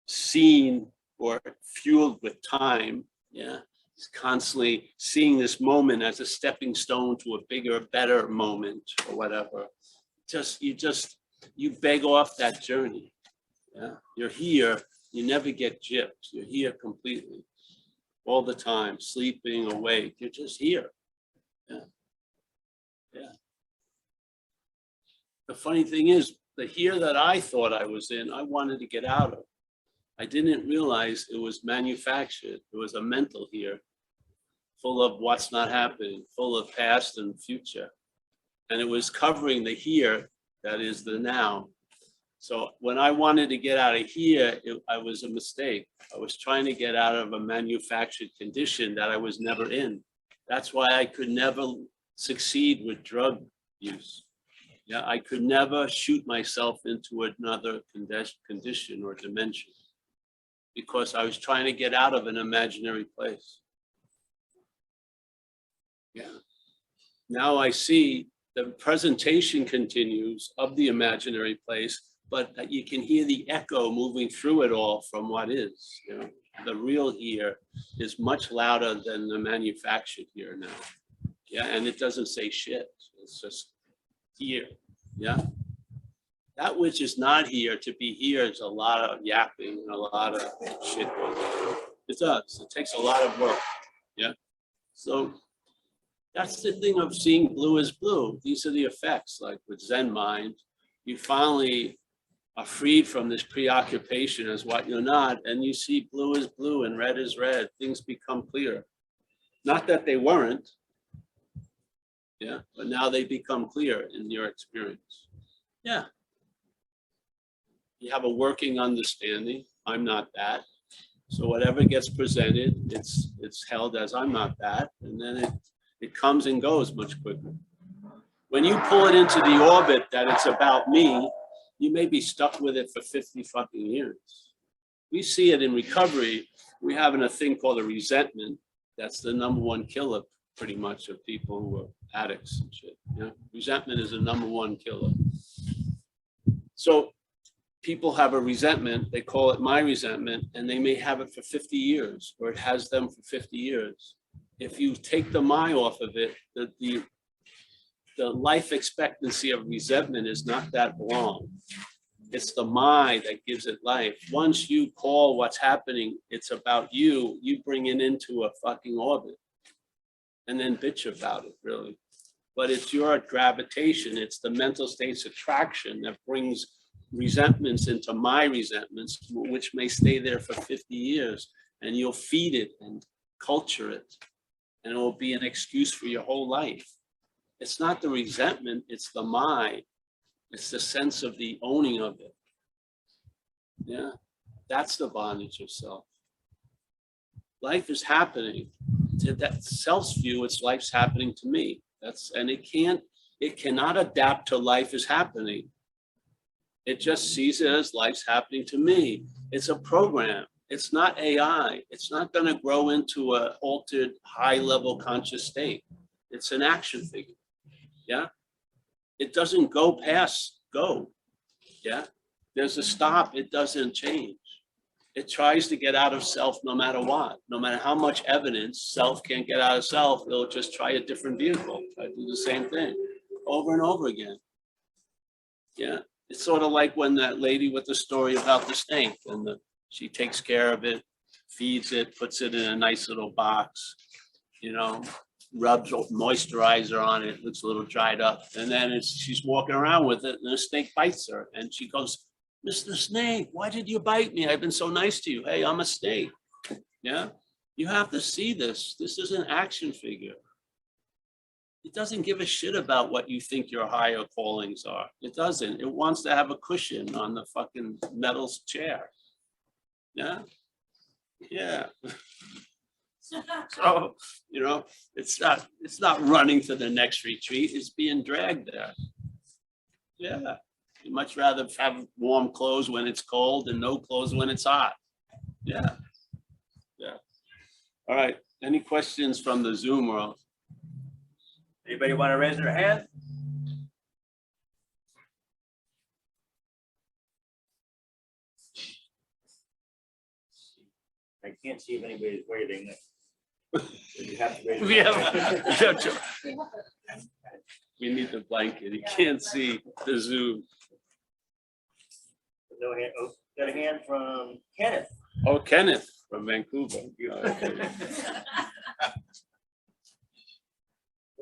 seen or fueled with time. Yeah, it's constantly seeing this moment as a stepping stone to a bigger, better moment or whatever. You beg off that journey. Yeah, you're here. You never get gypped. You're here completely, all the time, sleeping, awake. You're just here. Yeah, yeah. The funny thing is, the here that I thought I was in, I wanted to get out of. I didn't realize it was manufactured. It was a mental here, full of what's not happening, full of past and future. And it was covering the here, that is the now. So when I wanted to get out of here, I was a mistake. I was trying to get out of a manufactured condition that I was never in. That's why I could never succeed with drug use. Yeah, I could never shoot myself into another condition or dimension because I was trying to get out of an imaginary place. Yeah. Now I see the presentation continues of the imaginary place, but you can hear the echo moving through it all from what is. You know, the real here is much louder than the manufactured here now. Yeah, and it doesn't say shit. It's just here. Yeah. That which is not here, to be here is a lot of yapping and a lot of shit. It does. It takes a lot of work. Yeah. So that's the thing of seeing blue as blue. These are the effects, like with Zen mind, you finally are freed from this preoccupation as what you're not, and you see blue is blue and red is red. Things become clear. Not that they weren't, yeah, but now they become clear in your experience. Yeah. You have a working understanding. I'm not that. So whatever gets presented, it's held as I'm not that, and then it comes and goes much quicker. When you pull it into the orbit that it's about me, you may be stuck with it for 50 fucking years. We see it in recovery. We're having a thing called a resentment. That's the #1 killer, pretty much, of people who are addicts and shit. Yeah? Resentment is the #1 killer. So people have a resentment, they call it my resentment, and they may have it for 50 years, or it has them for 50 years. If you take the my off of it, the life expectancy of resentment is not that long. It's the my that gives it life. Once you call what's happening, it's about you, you bring it into a fucking orbit and then bitch about it, really. But it's your gravitation, it's the mental state's attraction that brings resentments into my resentments, which may stay there for 50 years, and you'll feed it and culture it, and it will be an excuse for your whole life. It's not the resentment, it's the my. It's the sense of the owning of it. Yeah, that's the bondage of self. Life is happening. To that self's view, it's life's happening to me. And it cannot adapt to life is happening. It just sees it as life's happening to me. It's a program. It's not AI. It's not going to grow into an altered high-level conscious state. It's an action figure. Yeah. It doesn't go past go. Yeah. There's a stop. It doesn't change. It tries to get out of self no matter what. No matter how much evidence self can't get out of self, it'll just try a different vehicle. Try to do the same thing over and over again. Yeah. It's sort of like when that lady with the story about the snake, and she takes care of it, feeds it, puts it in a nice little box, you know, rubs moisturizer on it, looks a little dried up, and then she's walking around with it, and the snake bites her, and she goes, "Mr. Snake, why did you bite me? I've been so nice to you. Hey, I'm a snake." Yeah, you have to see this. This is an action figure. It doesn't give a shit about what you think your higher callings are. It doesn't. It wants to have a cushion on the fucking metal chair. Yeah. Yeah. So, you know, it's not running to the next retreat. It's being dragged there. Yeah. You'd much rather have warm clothes when it's cold and no clothes when it's hot. Yeah. Yeah. All right. Any questions from the Zoom world? Anybody want to raise their hand? I can't see if anybody's waving. You have to raise your We hand. have, we need the blanket. You can't see the Zoom. No hand. Oh, got a hand from Kenneth. Oh, Kenneth from Vancouver. Go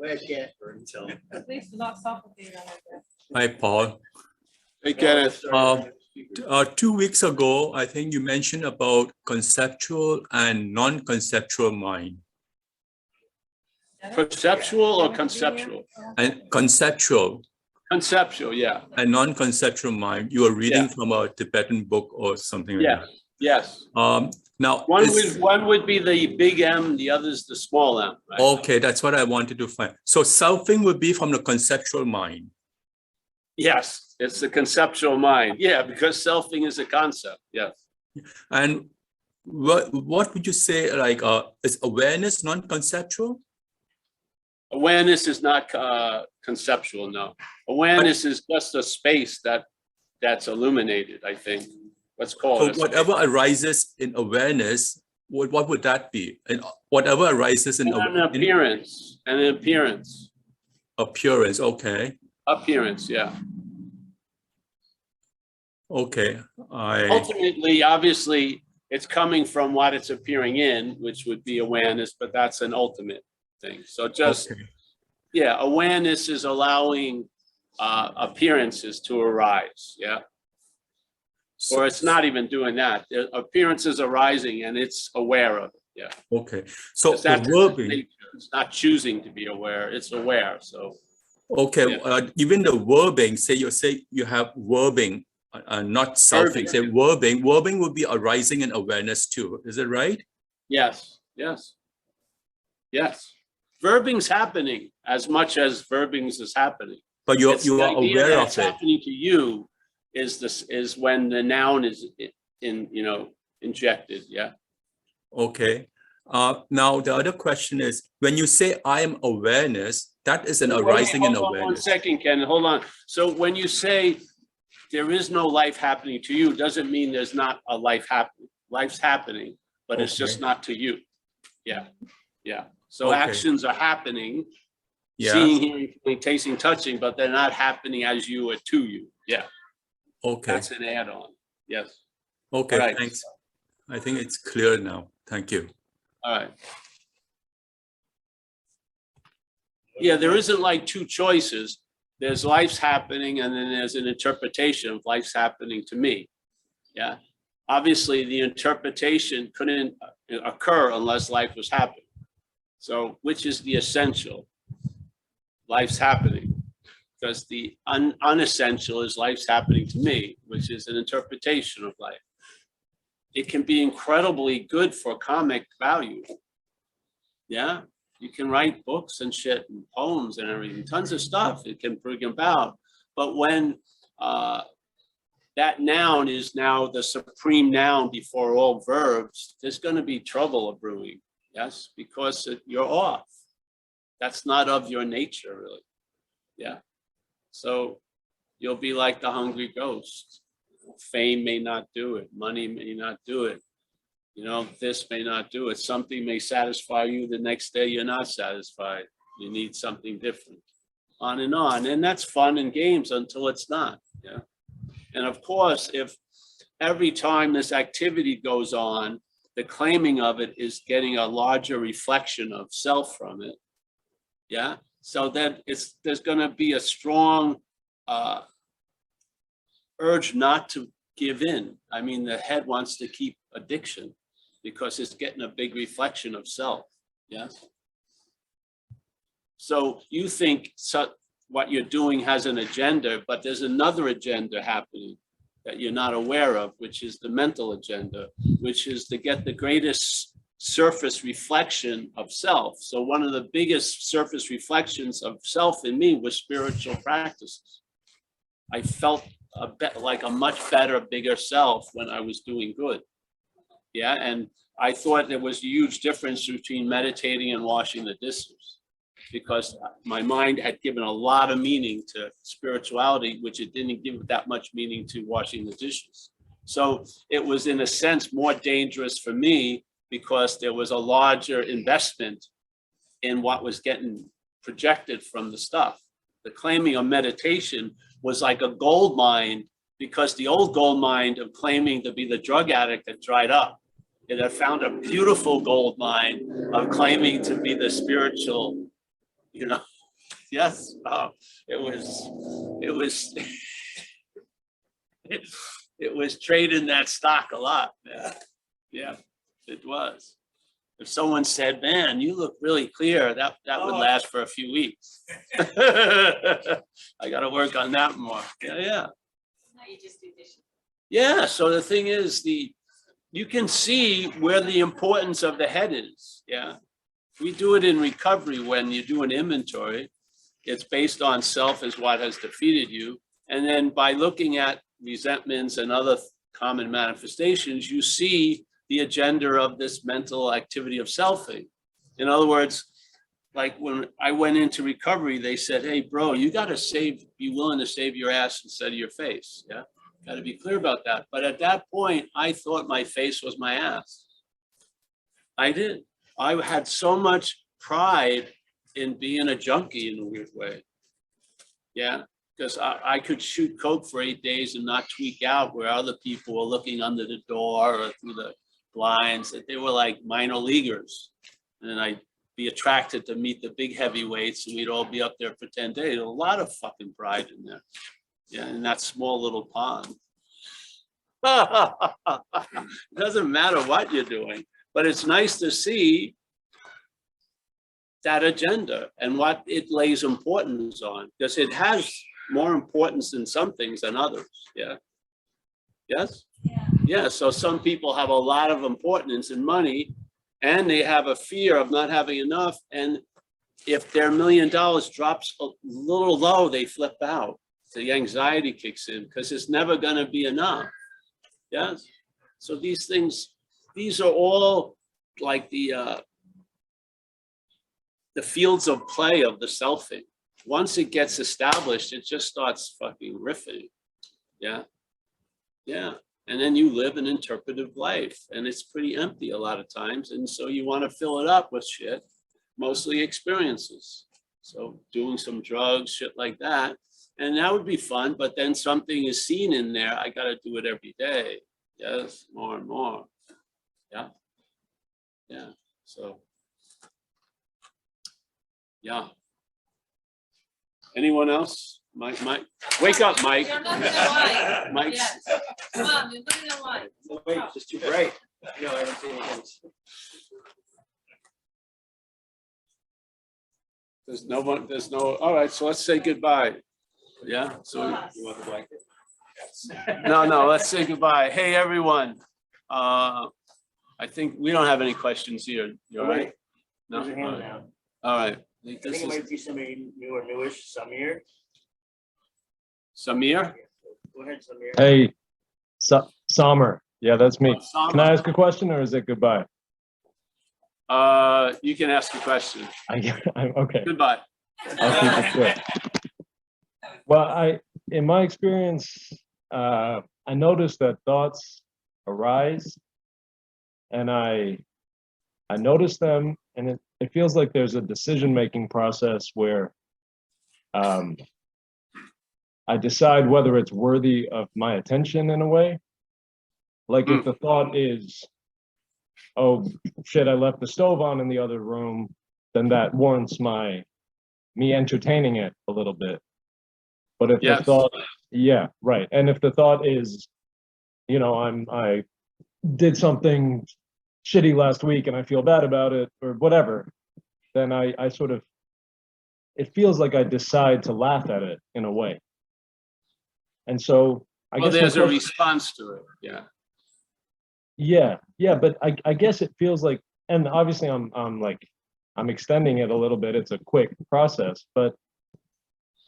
ahead, Kenneth. Until. At least not suffocate on it. Hi, Paul. Hey, Kenneth. 2 weeks ago, I think you mentioned about conceptual and non-conceptual mind. Perceptual or conceptual? And conceptual Conceptual, yeah. and non-conceptual mind. You are reading from a Tibetan book or something like Yeah. Yes. that. Now, One would be the big M, the other's the small M. Right? okay, that's what I wanted to find. So selfing would be from the conceptual mind. Yes, it's the conceptual mind. Yeah, because selfing is a concept. Yes. And what would you say, like, is awareness non-conceptual? Awareness is not conceptual, no. Awareness is just a space that's illuminated, I think. Let's call So it. whatever arises in awareness, what would that be? And whatever arises in An appearance, appearance, okay. appearance, yeah. Okay, Ultimately, obviously, it's coming from what it's appearing in, which would be awareness, but that's an ultimate thing. So just, okay. yeah, awareness is allowing appearances to arise, yeah. Or it's not even doing that. The appearances arising and it's aware of it, yeah. Okay, so It's not, the verbing, it's not choosing to be aware, it's aware, so. okay, Yeah. even the verbing, say you have verbing, not selfing, say verbing would be arising in awareness too, is it right? Yes, yes. Yes. Verbing's happening as much as verbing's is happening. But It's you the are idea aware that's of it. happening to you is when the noun is injected, yeah. Okay. Now the other question is, when you say I am awareness, that is an arising in Hold on 1 awareness. second, Ken, hold on. So when you say there is no life happening to you, doesn't mean there's not a life happening. Life's happening, but it's just Okay. not to you. Yeah, yeah. So Okay. actions are happening, Yeah, seeing, hearing, feeling, tasting, touching, but they're not happening as you or to you. Yeah, okay, that's an add-on. Yes. okay, Right. thanks. I think it's clear now. Thank you. All right. Yeah, there isn't like two choices. There's life's happening and then there's an interpretation of life's happening to me. Yeah. Obviously, the interpretation couldn't occur unless life was happening. So which is the essential? Life's happening. Because the unessential is life's happening to me, which is an interpretation of life. It can be incredibly good for comic value. Yeah, you can write books and shit and poems and everything, tons of stuff it can bring about. But when that noun is now the supreme noun before all verbs, there's going to be trouble brewing. Yes, because you're off. That's not of your nature, really. Yeah. So you'll be like the hungry ghost. Fame may not do it. Money may not do it. You know, this may not do it. Something may satisfy you. The next day you're not satisfied. You need something different. On and on. And that's fun and games until it's not. Yeah. And of course, if every time this activity goes on, the claiming of it is getting a larger reflection of self from it. Yeah. So then there's going to be a strong urge not to give in. I mean, the head wants to keep addiction because it's getting a big reflection of self. Yes. So you think what you're doing has an agenda, but there's another agenda happening that you're not aware of, which is the mental agenda, which is to get the greatest surface reflection of self. So one of the biggest surface reflections of self in me was spiritual practices. I felt like a much better, bigger self when I was doing good. Yeah, and I thought there was a huge difference between meditating and washing the dishes, because my mind had given a lot of meaning to spirituality, which it didn't give that much meaning to washing the dishes. So it was, in a sense, more dangerous for me because there was a larger investment in what was getting projected from the stuff. The claiming of meditation was like a gold mine, because the old gold mine of claiming to be the drug addict had dried up. It had found a beautiful gold mine of claiming to be the spiritual, you know. Yes, it was it was trading that stock a lot. Yeah, it was. If someone said, "Man, you look really clear," that would last for a few weeks. I got to work on that more. Yeah. Now you just do dishes. Yeah, so the thing is, you can see where the importance of the head is. Yeah, we do it in recovery when you do an inventory. It's based on self as what has defeated you. And then by looking at resentments and other common manifestations, you see the agenda of this mental activity of selfing. In other words, like when I went into recovery, they said, "Hey, bro, you got to be willing to save your ass instead of your face." Yeah, got to be clear about that. But at that point, I thought my face was my ass. I did. I had so much pride in being a junkie in a weird way. Yeah, because I could shoot coke for 8 days and not tweak out, where other people were looking under the door or through the blinds, that they were like minor leaguers. And then I'd be attracted to meet the big heavyweights, and we'd all be up there for 10 days. A lot of fucking pride in there. Yeah, in that small little pond. It doesn't matter what you're doing, but it's nice to see that agenda and what it lays importance on, because it has more importance in some things than others. Yeah. Yes. Yeah. So some people have a lot of importance in money, and they have a fear of not having enough. And if their $1 million drops a little low, they flip out. The anxiety kicks in because it's never going to be enough. Yes. So these are all like the fields of play of the selfing. Once it gets established, it just starts fucking riffing. Yeah. Yeah. And then you live an interpretive life, and it's pretty empty a lot of times. And so you want to fill it up with shit, mostly experiences. So doing some drugs, shit like that. And that would be fun, but then something is seen in there. I got to do it every day. Yes, more and more. Yeah. Yeah. So, yeah. Anyone else? Mike, wake up, Mike. You're not gonna lie. Mike's. Yes. Mom, you're not gonna lie. Wait, it's just too bright. You know, I don't see anything. There's no, all right, so let's say goodbye. Yeah, so You want the blanket? no, let's say goodbye. Hey, everyone. I think we don't have any questions here. You all right? No, There's a hand down. all right. I think it might be somebody new or newish, Samir. Samir? Go ahead, Samir. Hey, Samir. Yeah, that's me. Samir. Can I ask a question, or is it goodbye? You can ask a question. I'm okay. Goodbye. I'll keep it short. Well, in my experience, I noticed that thoughts arise, and I notice them, and it feels like there's a decision-making process where I decide whether it's worthy of my attention in a way. Like if the thought is, oh shit, I left the stove on in the other room, then that warrants me entertaining it a little bit. But if the thought, yeah, right. And if the thought is, you know, I did something shitty last week and I feel bad about it or whatever, then I sort of, it feels like I decide to laugh at it in a way. And so I guess there's a response to it. Yeah. Yeah, but I guess it feels like, and obviously I'm extending it a little bit. It's a quick process, but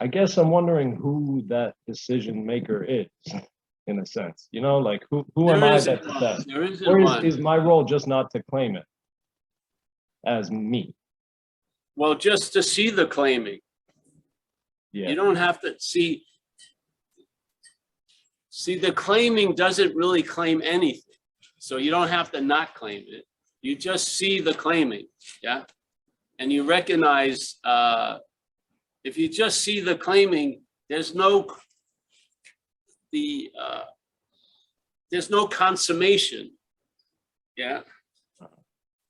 I guess I'm wondering who that decision maker is. in a sense, you know, like who There am I isn't that's one. assessed? There isn't Or one. is my role just not to claim it as me? Well, just to see the claiming. Yeah. You don't have to see. See, the claiming doesn't really claim anything. So you don't have to not claim it. You just see the claiming, yeah? And you recognize, if you just see the claiming, there's no consummation, yeah?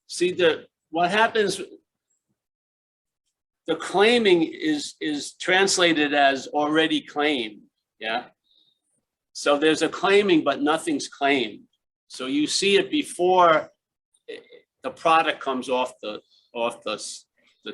See, what happens, the claiming is translated as already claimed, yeah? So there's a claiming, but nothing's claimed. So you see it before the product comes off the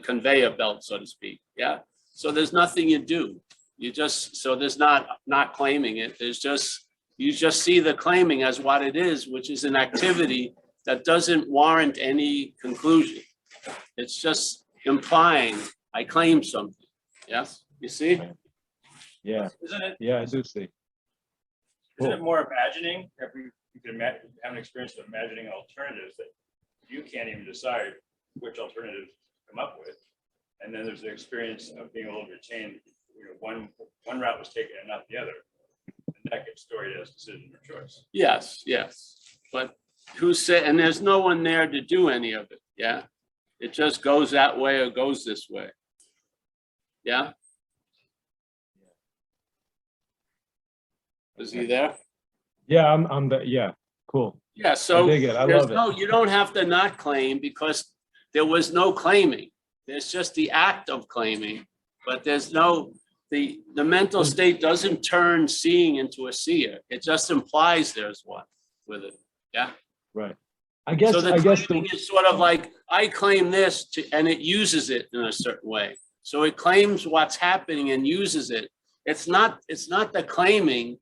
conveyor belt, so to speak. Yeah. So there's nothing you do. You just, so there's not claiming it. There's just, you just see the claiming as what it is, which is an activity that doesn't warrant any conclusion. It's just implying I claim something. Yes. You see? Yeah. Isn't it, Yeah, I do see. isn't it more imagining? If you can imagine, have an experience of imagining alternatives that you can't even decide which alternative to come up with. And then there's the experience of being able to retain, you know, one route was taken and not the other. And that gets storied as decision or choice. Yes, yes. But who said, and there's no one there to do any of it. Yeah. It just goes that way or goes this way. Yeah. Is he there? Yeah, I'm the, yeah, cool. Yeah, so dig it. I there's love it. no, you don't have to not claim because there was no claiming. There's just the act of claiming, but there's no, the mental state doesn't turn seeing into a seer. It just implies there's one with it. Yeah. Right. I guess, So the I guess claiming is sort of like, I claim this and it uses it in a certain way. So it claims what's happening and uses it. It's not the claiming.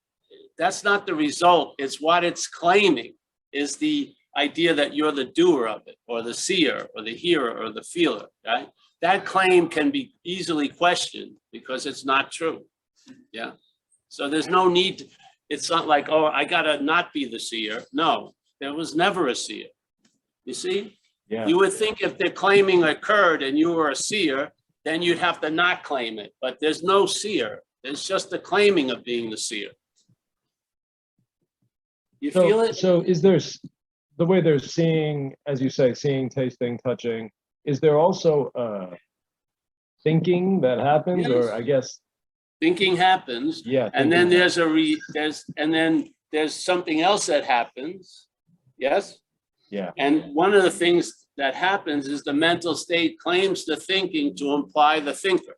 That's not the result. It's what it's claiming is the idea that you're the doer of it or the seer or the hearer or the feeler, right? That claim can be easily questioned because it's not true. Yeah. So there's no need. It's not like, oh, I gotta not be the seer. No, there was never a seer. You see? Yeah. You would think if the claiming occurred and you were a seer, then you'd have to not claim it. But there's no seer. There's just the claiming of being the seer. You feel it? So is there, the way there's seeing, as you say, seeing, tasting, touching, is there also thinking that happens? Yes. Or I guess, Thinking happens. yeah. And then thinking there's something else that happens. Yes? Yeah. And one of the things that happens is the mental state claims the thinking to imply the thinker.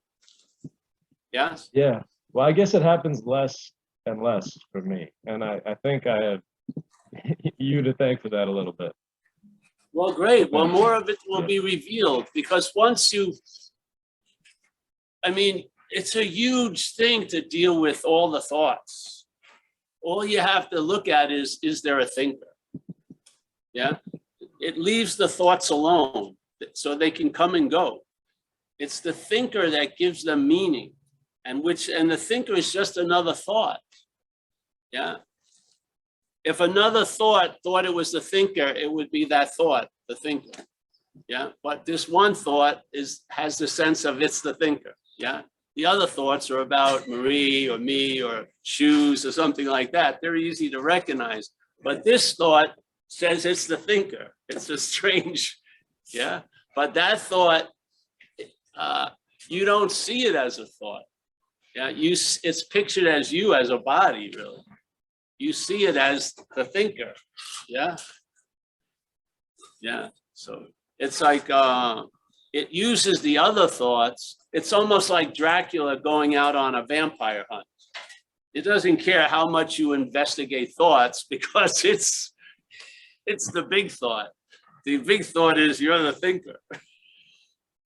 Yes? Yeah. Well, I guess it happens less and less for me. And I think I have you to thank for that a little bit. Well, great. Well, more of it will be revealed because once you, I mean, it's a huge thing to deal with all the thoughts. All you have to look at is there a thinker? Yeah. It leaves the thoughts alone so they can come and go. It's the thinker that gives them meaning and the thinker is just another thought. Yeah. If another thought it was the thinker, it would be that thought, the thinker. Yeah. But this one thought has the sense of it's the thinker. Yeah. The other thoughts are about Marie or me or shoes or something like that. They're easy to recognize. But this thought says it's the thinker. It's a strange, yeah. But that thought, you don't see it as a thought. Yeah. It's pictured as you as a body, really. You see it as the thinker. Yeah. Yeah. So it's like it uses the other thoughts. It's almost like Dracula going out on a vampire hunt. It doesn't care how much you investigate thoughts because it's the big thought. The big thought is you're the thinker.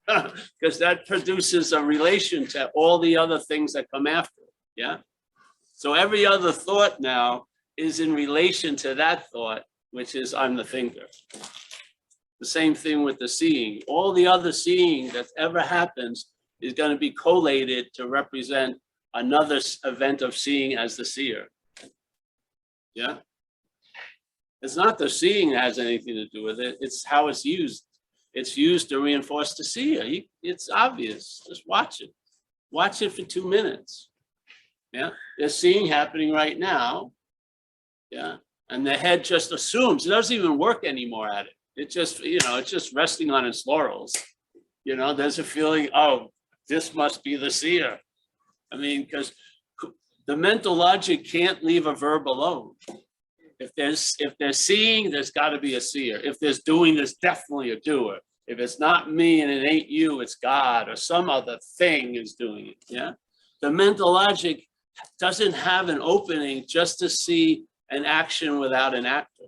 Because that produces a relation to all the other things that come after it. Yeah. So every other thought now is in relation to that thought, which is I'm the thinker. The same thing with the seeing. All the other seeing that ever happens is going to be collated to represent another event of seeing as the seer. Yeah. It's not the seeing that has anything to do with it. It's how it's used. It's used to reinforce the seer. It's obvious. Just watch it. Watch it for 2 minutes. Yeah. There's seeing happening right now. Yeah. And the head just assumes. It doesn't even work anymore at it. It just, it's just resting on its laurels. There's a feeling, oh, this must be the seer. I mean, because the mental logic can't leave a verb alone. If there's seeing, there's got to be a seer. If there's doing, there's definitely a doer. If it's not me and it ain't you, it's God or some other thing is doing it. Yeah. The mental logic doesn't have an opening just to see an action without an actor.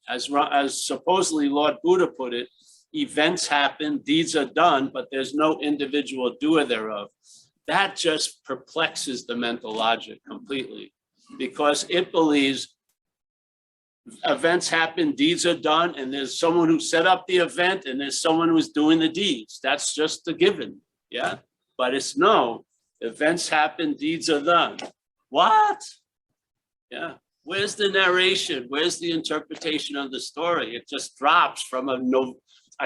As supposedly Lord Buddha put it, events happen, deeds are done, but there's no individual doer thereof. That just perplexes the mental logic completely, because it believes events happen, deeds are done, and there's someone who set up the event and there's someone who's doing the deeds. That's just a given. Yeah. But it's no, events happen, deeds are done. What? Yeah. Where's the narration? Where's the interpretation of the story? It just drops from a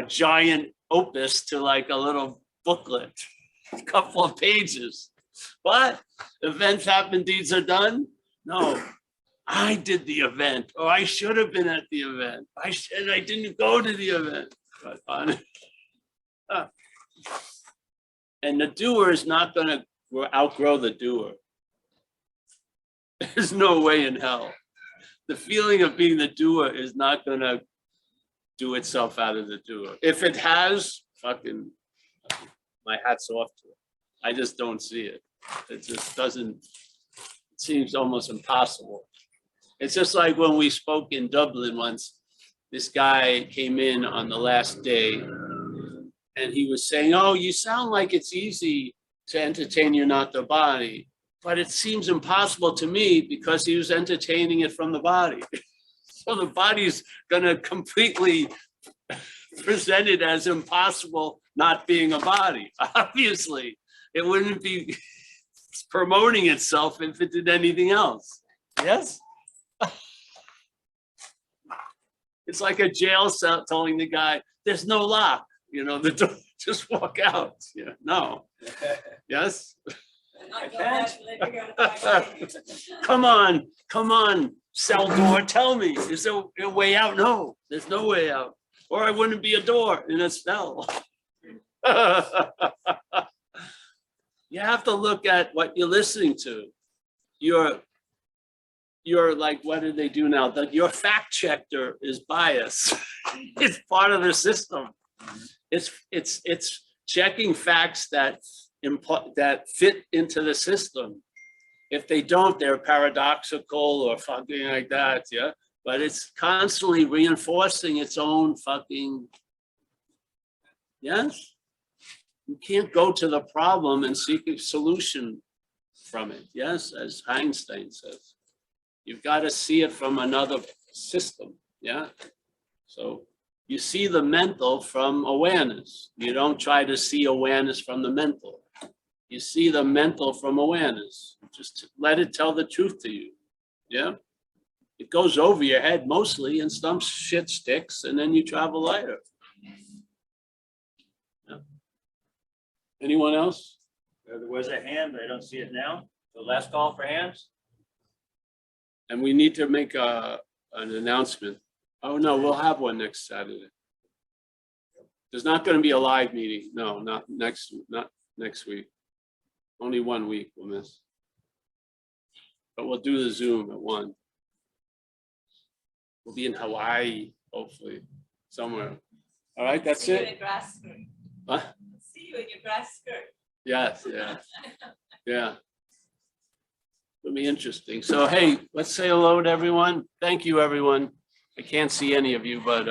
giant opus to like a little booklet, a couple of pages. What? Events happen, deeds are done? No. I did the event, or I should have been at the event. I didn't go to the event. And the doer is not going to outgrow the doer. There's no way in hell. The feeling of being the doer is not going to do itself out of the doer. If it has, fucking, my hat's off to it. I just don't see it. It just doesn't, it seems almost impossible. It's just like when we spoke in Dublin once, this guy came in on the last day and he was saying, oh, you sound like it's easy to entertain your not the body, but it seems impossible to me, because he was entertaining it from the body. So the body's gonna completely present it as impossible not being a body. Obviously, it wouldn't be promoting itself if it did anything else. Yes? It's like a jail cell telling the guy, there's no lock, the door, just walk out. Yeah, no. Yes? Come on, cell door, tell me, is there a way out? No, there's no way out. Or I wouldn't be a door in a cell. You have to look at what you're listening to. You're like, what do they do now? Your fact checker is biased. It's part of the system. It's checking facts that fit into the system. If they don't, they're paradoxical or fucking like that. Yeah. But it's constantly reinforcing its own fucking, yes. You can't go to the problem and seek a solution from it. Yes, as Einstein says. You've got to see it from another system, yeah? So you see the mental from awareness. You don't try to see awareness from the mental. You see the mental from awareness. Just let it tell the truth to you, yeah? It goes over your head mostly and some shit sticks and then you travel lighter. Yeah. Anyone else? There was a hand, but I don't see it now. The last call for hands. And we need to make an announcement. Oh, no, we'll have one next Saturday. There's not going to be a live meeting. No, not next week. Only 1 week we'll miss. But we'll do the Zoom at 1. We'll be in Hawaii, hopefully, somewhere. All right, that's See you it. in grass skirt. Huh? See you in your grass skirt. Yes, yeah, yeah. It'll be interesting. So, hey, let's say hello to everyone. Thank you, everyone. I can't see any of you, but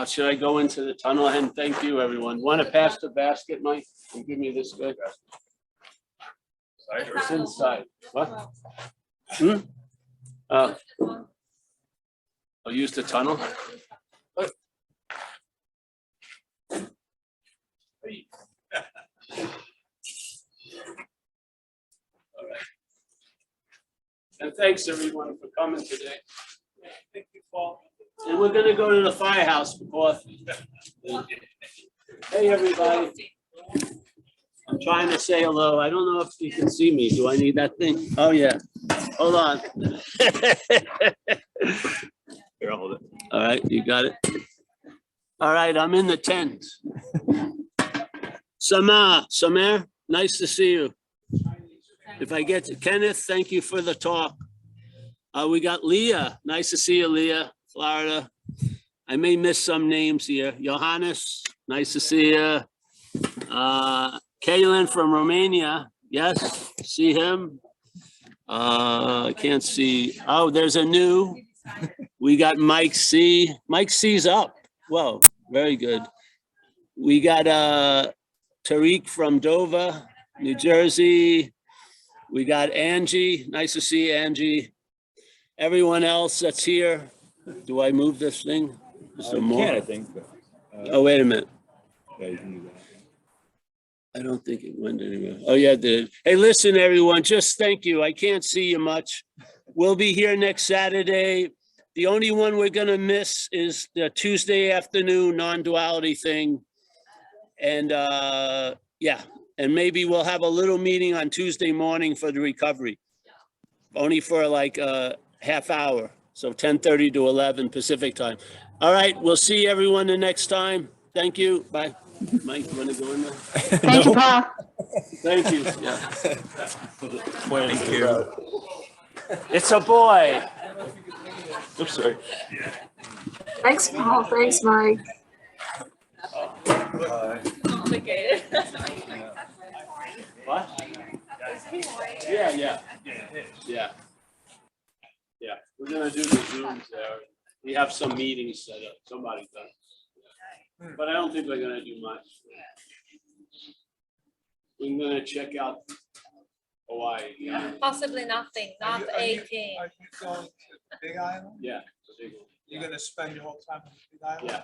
should I go into the tunnel and thank you, everyone? Want to pass the basket, Mike? And give me this guy. It's inside. What? I'll use the tunnel. What? All right. thanks everyone for coming today. Thank you, Paul. And we're gonna go to the firehouse for coffee. Hey, everybody. I'm trying to say hello. I don't know if you can see me. Do I need that thing? Oh, yeah. Hold on. Here, I'll hold it. All right, you got it. All right, I'm in the tent. Samir, nice to see you. If I get to Kenneth, thank you for the talk. We got Leah. Nice to see you, Leah, Florida. I may miss some names here. Johannes, nice to see you. Kaylin from Romania. Yes, see him. I can't see. Oh, there's a new. We got Mike C. Mike C's up. Whoa, very good. We got Tariq from Dover, New Jersey. We got Angie. Nice to see you, Angie. Everyone else that's here. Do I move this thing? Is there more? I think. Oh, wait a minute. Yeah, you can do that. I don't think it went anywhere. Oh, yeah, it did. Hey, listen, everyone, just thank you. I can't see you much. We'll be here next Saturday. The only one we're gonna miss is the Tuesday afternoon non-duality thing. And yeah, and maybe we'll have a little meeting on Tuesday morning for the recovery. Only for like a half hour. So 10:30 to 11 Pacific time. All right, we'll see everyone the next time. Thank you. Bye. Mike, you want to go in there? Thank you, Paul. Thank you. Yeah. Thank you. It's a boy. Oops, sorry. Thanks, Paul. Thanks, Mike. Complicated. What? Yeah, yeah. Yeah. Yeah, we're gonna do the Zooms there. We have some meetings set up, somebody does. But I don't think we're gonna do much. We're gonna check out Hawaii. Yeah, Possibly nothing, not 18. Are you going to Big Island? yeah. The big one. You're gonna spend your whole time in Big Island? Yeah.